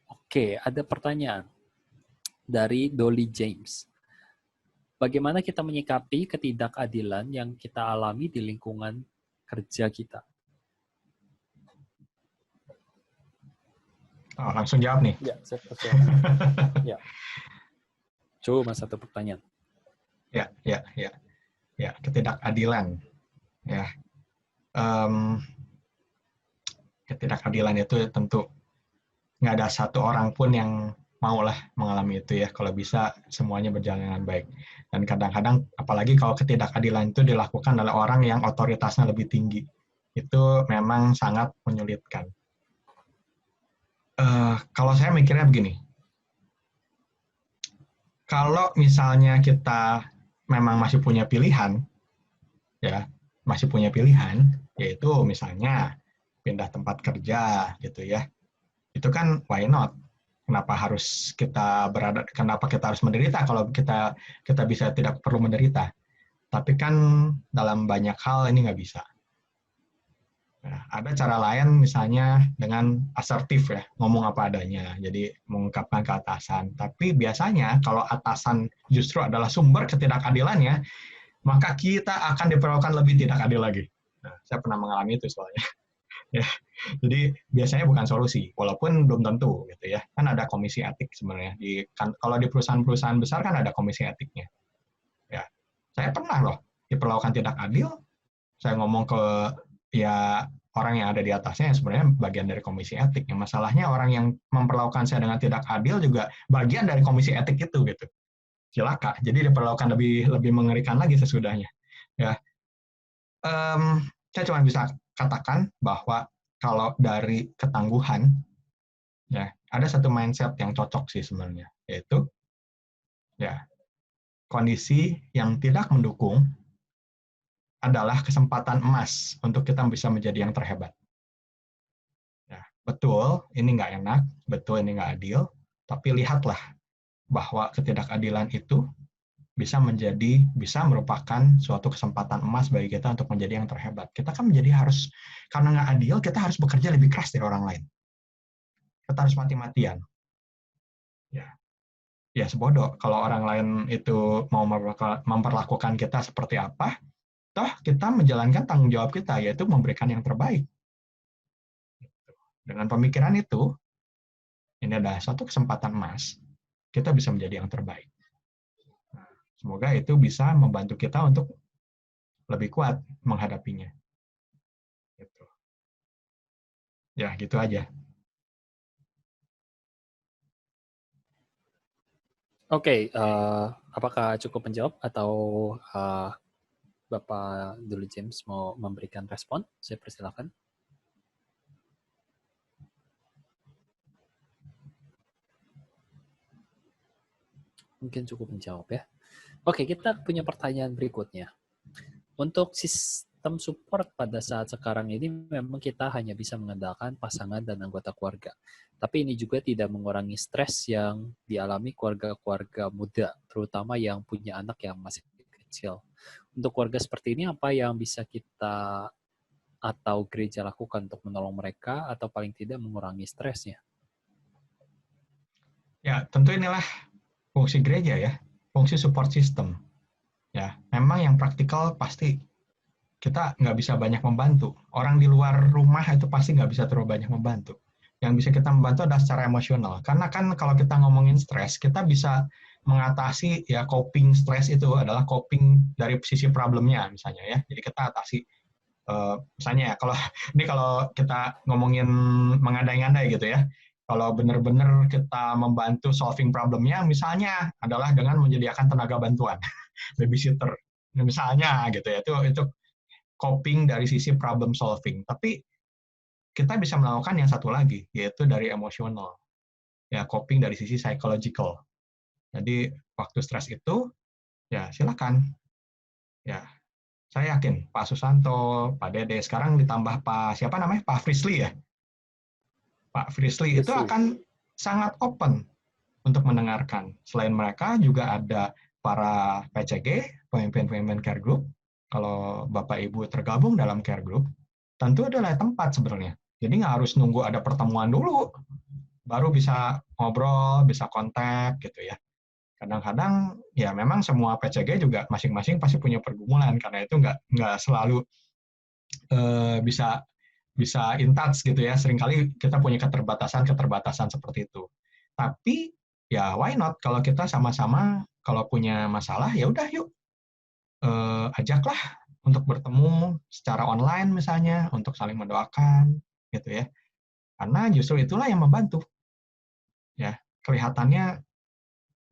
Oke, ada pertanyaan dari Dolly James. Bagaimana kita menyikapi ketidakadilan yang kita alami di lingkungan kerja kita? Oh, langsung jawab nih. Ya, saya persilakan. Ya. Cuma satu pertanyaan. Ya, ketidakadilan. Ya, ketidakadilan itu tentu nggak ada satu orang pun yang maulah mengalami itu ya. Kalau bisa semuanya berjalan dengan baik. Dan kadang-kadang, apalagi kalau ketidakadilan itu dilakukan oleh orang yang otoritasnya lebih tinggi, itu memang sangat menyulitkan. Kalau saya mikirnya begini, kalau misalnya kita memang masih punya pilihan, ya masih punya pilihan, yaitu misalnya pindah tempat kerja gitu ya, itu kan why not? Kenapa kita harus menderita kalau kita bisa tidak perlu menderita? Tapi kan dalam banyak hal ini nggak bisa. Nah, ada cara lain misalnya dengan asertif ya, ngomong apa adanya, jadi mengungkapkan ke atasan. Tapi biasanya kalau atasan justru adalah sumber ketidakadilannya, maka kita akan diperlakukan lebih tidak adil lagi. Nah, saya pernah mengalami itu soalnya. Ya, jadi biasanya bukan solusi, walaupun belum tentu gitu ya. Kan ada komisi etik sebenarnya. Kalau di perusahaan-perusahaan besar kan ada komisi etiknya. Ya, saya pernah loh diperlakukan tidak adil. Saya ngomong ke ya orang yang ada di atasnya yang sebenarnya bagian dari komisi etik. Yang masalahnya orang yang memperlakukan saya dengan tidak adil juga bagian dari komisi etik itu gitu. Cilaka. Jadi diperlakukan lebih mengerikan lagi sesudahnya. Ya, saya cuma bisa katakan bahwa kalau dari ketangguhan, ya ada satu mindset yang cocok sih sebenarnya, yaitu ya kondisi yang tidak mendukung adalah kesempatan emas untuk kita bisa menjadi yang terhebat. Ya, betul, ini nggak enak, betul ini nggak adil, tapi lihatlah bahwa ketidakadilan itu bisa merupakan suatu kesempatan emas bagi kita untuk menjadi yang terhebat. Kita kan karena nggak adil, kita harus bekerja lebih keras dari orang lain. Kita harus mati-matian. Ya sebodoh kalau orang lain itu mau memperlakukan kita seperti apa, toh kita menjalankan tanggung jawab kita, yaitu memberikan yang terbaik. Dengan pemikiran itu, ini adalah suatu kesempatan emas, kita bisa menjadi yang terbaik. Semoga itu bisa membantu kita untuk lebih kuat menghadapinya. Gitu. Ya, gitu aja. Oke, apakah cukup menjawab atau Bapak dulu James mau memberikan respon? Saya persilakan. mungkin cukup menjawab ya. Oke, kita punya pertanyaan berikutnya. Untuk sistem support pada saat sekarang ini memang kita hanya bisa mengandalkan pasangan dan anggota keluarga. Tapi ini juga tidak mengurangi stres yang dialami keluarga-keluarga muda, terutama yang punya anak yang masih kecil. Untuk keluarga seperti ini, apa yang bisa kita atau gereja lakukan untuk menolong mereka atau paling tidak mengurangi stresnya? Ya, tentu inilah fungsi gereja ya, fungsi support system. Ya, memang yang praktikal pasti kita nggak bisa banyak membantu. Orang di luar rumah itu pasti nggak bisa terlalu banyak membantu. Yang bisa kita membantu adalah secara emosional. Karena kan kalau kita ngomongin stres, kita bisa mengatasi ya coping stres itu adalah coping dari sisi problemnya misalnya ya. Jadi kita atasi misalnya ya, kalau kita ngomongin mengandai-andai gitu ya. Kalau benar-benar kita membantu solving problemnya, misalnya adalah dengan menyediakan tenaga bantuan, babysitter, misalnya gitu ya. Itu coping dari sisi problem solving. Tapi kita bisa melakukan yang satu lagi, yaitu dari emosional. Ya, coping dari sisi psychological. Jadi waktu stres itu, ya silakan. Ya, saya yakin Pak Susanto, Pak Dede, sekarang ditambah siapa namanya? Pak Frisley ya. Pak Frisley itu akan sangat open untuk mendengarkan. Selain mereka juga ada para PCG, pemimpin-pemimpin care group. Kalau Bapak Ibu tergabung dalam care group, tentu adalah tempat sebenarnya. Jadi nggak harus nunggu ada pertemuan dulu, baru bisa ngobrol, bisa kontak gitu ya. Kadang-kadang ya memang semua PCG juga masing-masing pasti punya pergumulan, karena itu nggak selalu bisa in touch gitu ya. Seringkali kita punya keterbatasan seperti itu. Tapi ya why not kalau kita sama-sama kalau punya masalah ya udah yuk ajaklah untuk bertemu secara online misalnya untuk saling mendoakan gitu ya. Karena justru itulah yang membantu. Ya, kelihatannya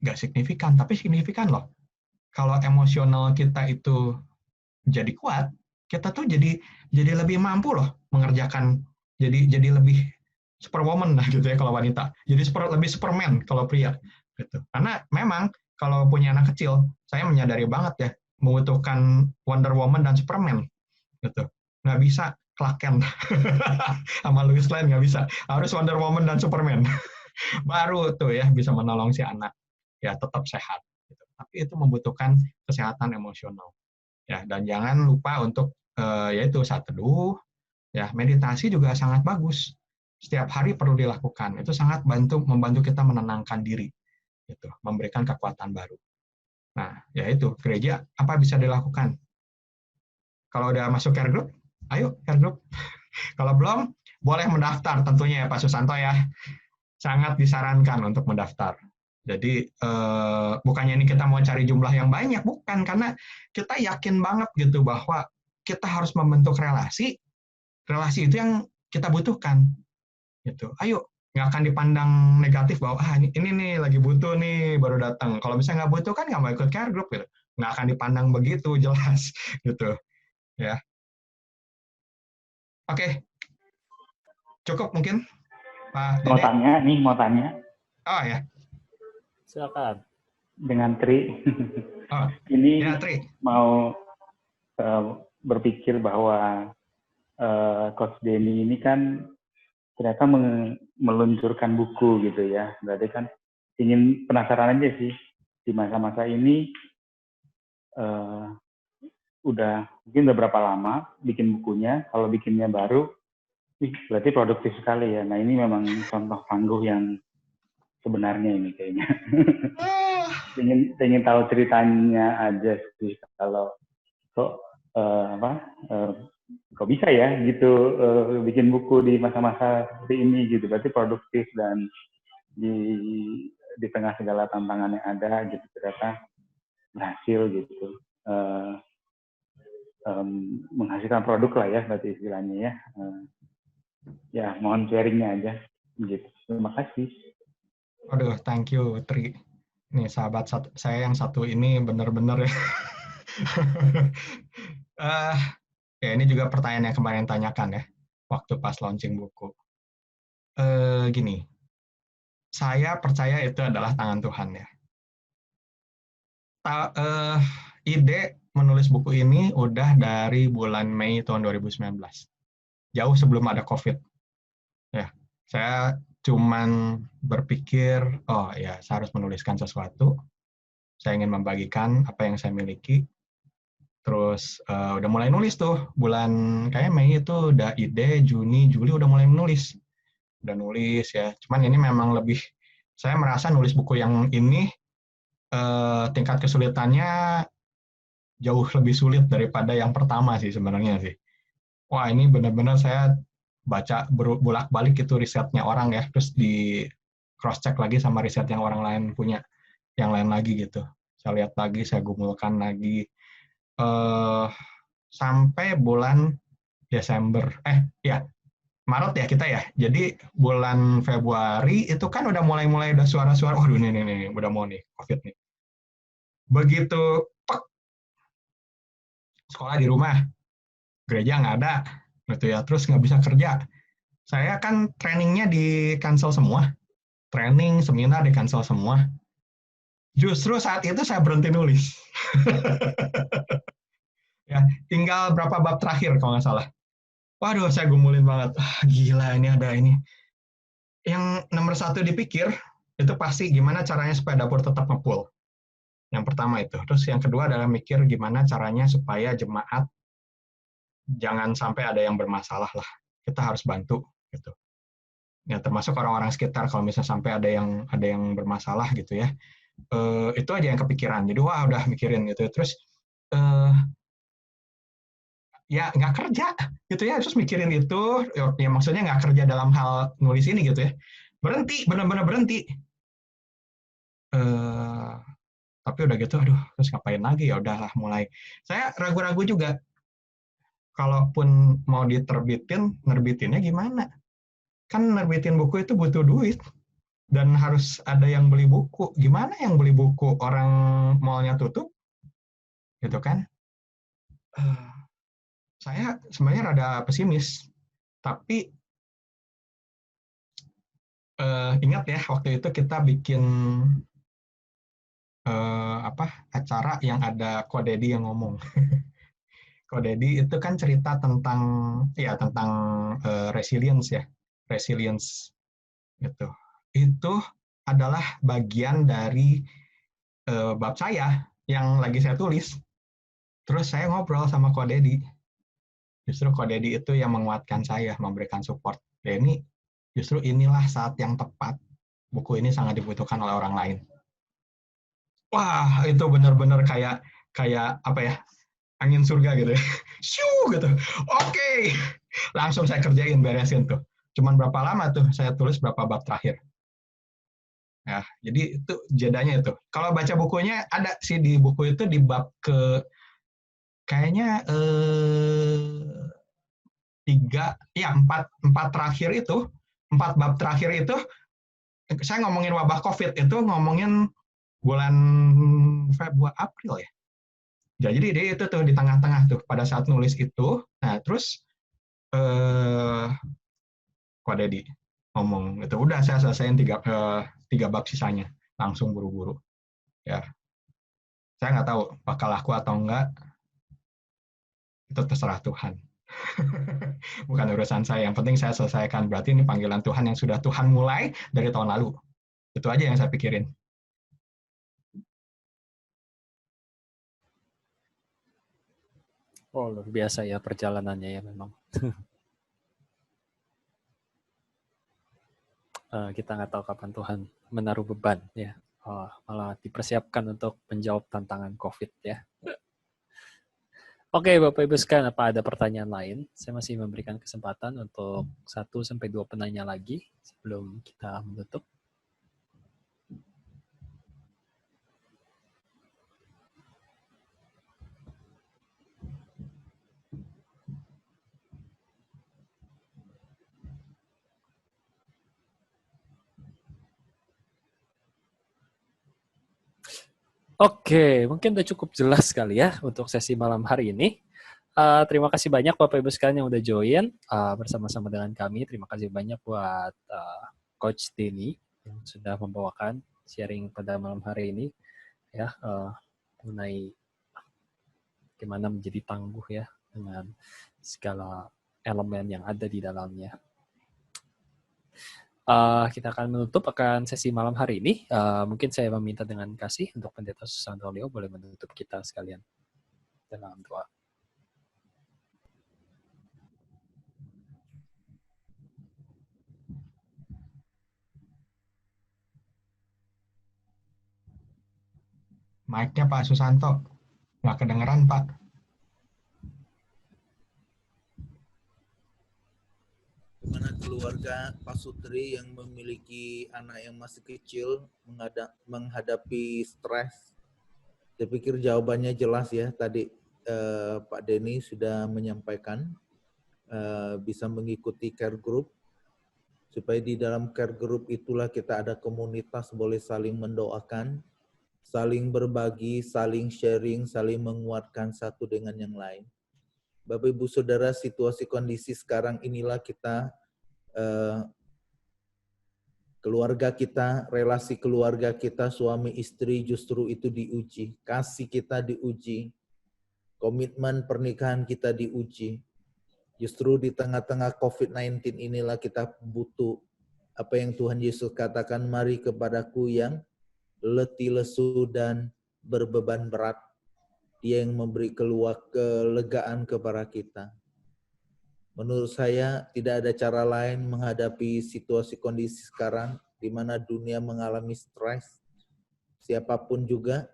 nggak signifikan tapi signifikan loh. Kalau emosional kita itu jadi kuat, kita tuh jadi lebih mampu loh mengerjakan, jadi lebih superwoman lah gitu ya kalau wanita, jadi lebih superman kalau pria gitu. Karena memang kalau punya anak kecil, saya menyadari banget ya membutuhkan Wonder Woman dan Superman gitu. Nggak bisa Clark Kent sama Lois Lane, nggak bisa, harus Wonder Woman dan Superman baru tuh ya bisa menolong si anak ya tetap sehat gitu. Tapi itu membutuhkan kesehatan emosional. Ya, dan jangan lupa untuk yaitu saat teduh, ya meditasi juga sangat bagus. Setiap hari perlu dilakukan. Itu sangat membantu kita menenangkan diri, gitu, memberikan kekuatan baru. Nah, yaitu gereja apa bisa dilakukan? Kalau udah masuk care group, ayo care group. Kalau belum, boleh mendaftar tentunya ya Pak Susanto ya. Sangat disarankan untuk mendaftar. Jadi bukannya ini kita mau cari jumlah yang banyak, bukan, karena kita yakin banget gitu bahwa kita harus membentuk relasi itu yang kita butuhkan. Gitu. Ayo, nggak akan dipandang negatif bahwa ini nih lagi butuh nih baru datang. Kalau misalnya nggak butuh kan nggak mau ikut care group gitu. Nggak akan dipandang begitu jelas gitu. Ya. Oke, cukup mungkin Pak Dede. Mau tanya. Oh ya. Silakan. Dengan Tri. Oh, ini ya, Tri. Mau berpikir bahwa Coach Denny ini kan ternyata meluncurkan buku gitu ya. Berarti kan ingin penasaran aja sih di masa-masa ini mungkin udah berapa lama bikin bukunya. Kalau bikinnya baru, berarti produktif sekali ya. Nah ini memang contoh tangguh yang sebenarnya ini kayaknya. ingin tahu ceritanya aja sih, kalau kok bisa ya gitu bikin buku di masa-masa seperti ini gitu. Berarti produktif dan di tengah segala tantangan yang ada gitu ternyata berhasil gitu menghasilkan produk lah ya berarti istilahnya ya. Ya mohon sharingnya aja gitu. Terima kasih. Aduh, thank you Tri. Nih sahabat saya yang satu ini benar-benar ya. Ya ini juga pertanyaan yang kemarin tanyakan ya waktu pas launching buku. Gini, saya percaya itu adalah tangan Tuhan ya. ide menulis buku ini udah dari bulan Mei tahun 2019. Jauh sebelum ada COVID. Ya, saya cuman berpikir, oh ya, saya harus menuliskan sesuatu. Saya ingin membagikan apa yang saya miliki. Terus udah mulai nulis tuh. Kayak Mei itu udah ide, Juni, Juli udah mulai menulis. Udah nulis ya. Cuman ini memang saya merasa nulis buku yang ini tingkat kesulitannya jauh lebih sulit daripada yang pertama sih sebenarnya sih. Wah, ini benar-benar saya baca bolak-balik itu risetnya orang ya, terus di cross check lagi sama riset yang orang lain punya, yang lain lagi gitu. Saya lihat lagi, saya gumulkan lagi sampai bulan Desember. Maret ya kita ya. Jadi bulan Februari itu kan udah mulai ada suara-suara, waduh nih udah mau nih COVID nih. Begitu sekolah di rumah, gereja nggak ada, gitu ya. Terus nggak bisa kerja. Saya kan trainingnya di cancel semua, training, seminar di cancel semua. Justru saat itu saya berhenti nulis. Ya, tinggal berapa bab terakhir kalau nggak salah. Waduh, saya gumulin banget. Gila, ini ada ini. Yang nomor satu dipikir, itu pasti gimana caranya supaya dapur tetap nge-full. Yang pertama itu. Terus yang kedua adalah mikir gimana caranya supaya jemaat jangan sampai ada yang bermasalah lah. Kita harus bantu gitu. Ya termasuk orang-orang sekitar kalau misalnya sampai ada yang bermasalah gitu ya. Itu aja yang kepikiran. Jadi wah udah mikirin gitu. Terus ya nggak kerja gitu ya. Terus mikirin itu. Ya maksudnya nggak kerja dalam hal nulis ini gitu ya. Berhenti, benar-benar berhenti. Tapi udah gitu, aduh, terus ngapain lagi? Ya udahlah mulai. Saya ragu-ragu juga. Kalaupun mau nerbitinnya gimana? Kan nerbitin buku itu butuh duit. Dan harus ada yang beli buku. Gimana yang beli buku? Orang malnya tutup? Gitu kan? Saya sebenarnya rada pesimis. Tapi ingat ya, waktu itu kita bikin acara yang ada Ko Deddy yang ngomong. Ko Deddy itu kan cerita tentang resilience ya, resilience gitu. Itu adalah bagian dari bab saya yang lagi saya tulis. Terus saya ngobrol sama Ko Deddy. Justru Ko Deddy itu yang menguatkan saya, memberikan support. Ini justru inilah saat yang tepat. Buku ini sangat dibutuhkan oleh orang lain. Wah, itu benar-benar kayak apa ya? Angin surga gitu ya. Shoo gitu. Oke. Langsung saya kerjain, beresin tuh. Cuman berapa lama tuh saya tulis berapa bab terakhir. Ya, jadi itu jedanya itu. Kalau baca bukunya ada sih di buku itu di bab kayaknya 4 terakhir itu, 4 bab terakhir itu saya ngomongin wabah COVID itu ngomongin bulan Februari April ya. Jadi dia itu tuh di tengah-tengah tuh pada saat nulis itu. Nah, terus Ko Deddy ngomong itu udah saya selesaiin 3 bab sisanya langsung buru-buru. Ya. Saya nggak tahu bakal laku atau enggak. Itu terserah Tuhan. Bukan urusan saya. Yang penting saya selesaikan. Berarti ini panggilan Tuhan yang sudah Tuhan mulai dari tahun lalu. Itu aja yang saya pikirin. Oh, luar biasa ya perjalanannya ya memang. Kita nggak tahu kapan Tuhan menaruh beban ya. Malah dipersiapkan untuk menjawab tantangan COVID ya. Oke, Bapak Ibu sekalian, apa ada pertanyaan lain? Saya masih memberikan kesempatan untuk 1-2 penanya lagi sebelum kita menutup. Oke, mungkin udah cukup jelas kali ya untuk sesi malam hari ini. Terima kasih banyak Bapak Ibu sekalian yang udah join bersama-sama dengan kami. Terima kasih banyak buat Coach Denny yang sudah membawakan sharing pada malam hari ini. Ya, mengenai bagaimana menjadi tangguh ya dengan segala elemen yang ada di dalamnya. Kita akan menutup sesi malam hari ini. Mungkin saya meminta dengan kasih untuk Pendeta Susanto Leo boleh menutup kita sekalian dalam doa. Mic-nya Pak Susanto. Nggak kedengeran, Pak. Bagaimana keluarga Pak Sutri yang memiliki anak yang masih kecil menghadapi stres? Saya pikir jawabannya jelas ya. Tadi Pak Denny sudah menyampaikan bisa mengikuti care group, supaya di dalam care group itulah kita ada komunitas, boleh saling mendoakan, saling berbagi, saling sharing, saling menguatkan satu dengan yang lain. Bapak Ibu Saudara, situasi kondisi sekarang inilah kita, keluarga kita, relasi keluarga kita, suami istri justru itu diuji. Kasih kita diuji. Komitmen pernikahan kita diuji. Justru di tengah-tengah COVID-19 inilah kita butuh apa yang Tuhan Yesus katakan, mari kepadaku yang letih lesu dan berbeban berat. Dia yang memberi kelegaan kepada kita. Menurut saya tidak ada cara lain menghadapi situasi kondisi sekarang di mana dunia mengalami stres. Siapapun juga,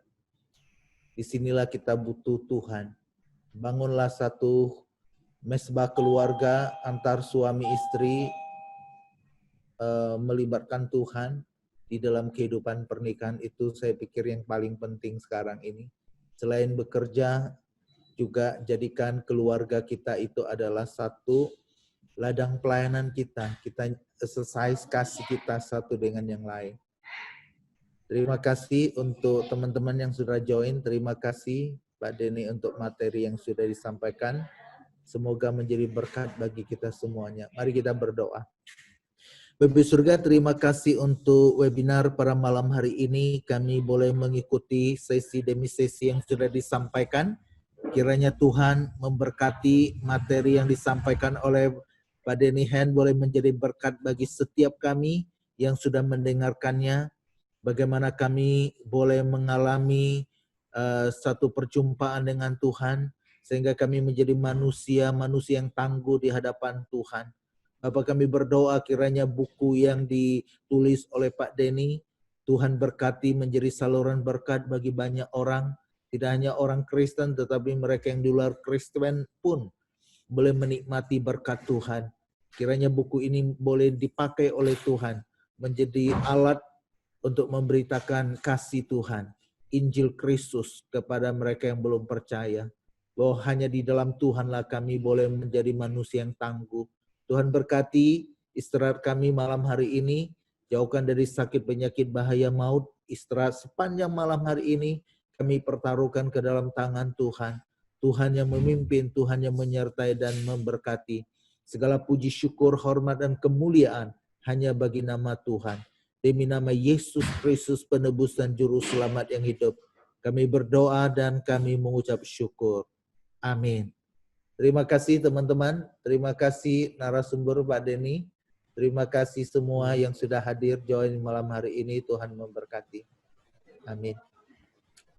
disinilah kita butuh Tuhan. Bangunlah satu mesbah keluarga antar suami istri, melibatkan Tuhan di dalam kehidupan pernikahan. Itu saya pikir yang paling penting sekarang ini. Selain bekerja, juga jadikan keluarga kita itu adalah satu ladang pelayanan kita. Kita exercise kasih kita satu dengan yang lain. Terima kasih untuk teman-teman yang sudah join. Terima kasih Pak Denny untuk materi yang sudah disampaikan. Semoga menjadi berkat bagi kita semuanya. Mari kita berdoa. Bapak Surga, terima kasih untuk webinar pada malam hari ini. Kami boleh mengikuti sesi demi sesi yang sudah disampaikan. Kiranya Tuhan memberkati materi yang disampaikan oleh Pak Denny Hand boleh menjadi berkat bagi setiap kami yang sudah mendengarkannya. Bagaimana kami boleh mengalami satu perjumpaan dengan Tuhan sehingga kami menjadi manusia yang tangguh di hadapan Tuhan. Bapak, kami berdoa kiranya buku yang ditulis oleh Pak Denny, Tuhan berkati menjadi saluran berkat bagi banyak orang, tidak hanya orang Kristen, tetapi mereka yang di luar Kristen pun boleh menikmati berkat Tuhan. Kiranya buku ini boleh dipakai oleh Tuhan, menjadi alat untuk memberitakan kasih Tuhan, Injil Kristus kepada mereka yang belum percaya, bahwa hanya di dalam Tuhanlah kami boleh menjadi manusia yang tangguh. Tuhan berkati istirahat kami malam hari ini, jauhkan dari sakit penyakit bahaya maut. Istirahat sepanjang malam hari ini kami pertaruhkan ke dalam tangan Tuhan. Tuhan yang memimpin, Tuhan yang menyertai dan memberkati. Segala puji syukur, hormat dan kemuliaan hanya bagi nama Tuhan. Demi nama Yesus Kristus penebus dan juru selamat yang hidup, kami berdoa dan kami mengucap syukur. Amin. Terima kasih teman-teman, terima kasih narasumber Pak Denny, terima kasih semua yang sudah hadir join malam hari ini, Tuhan memberkati. Amin.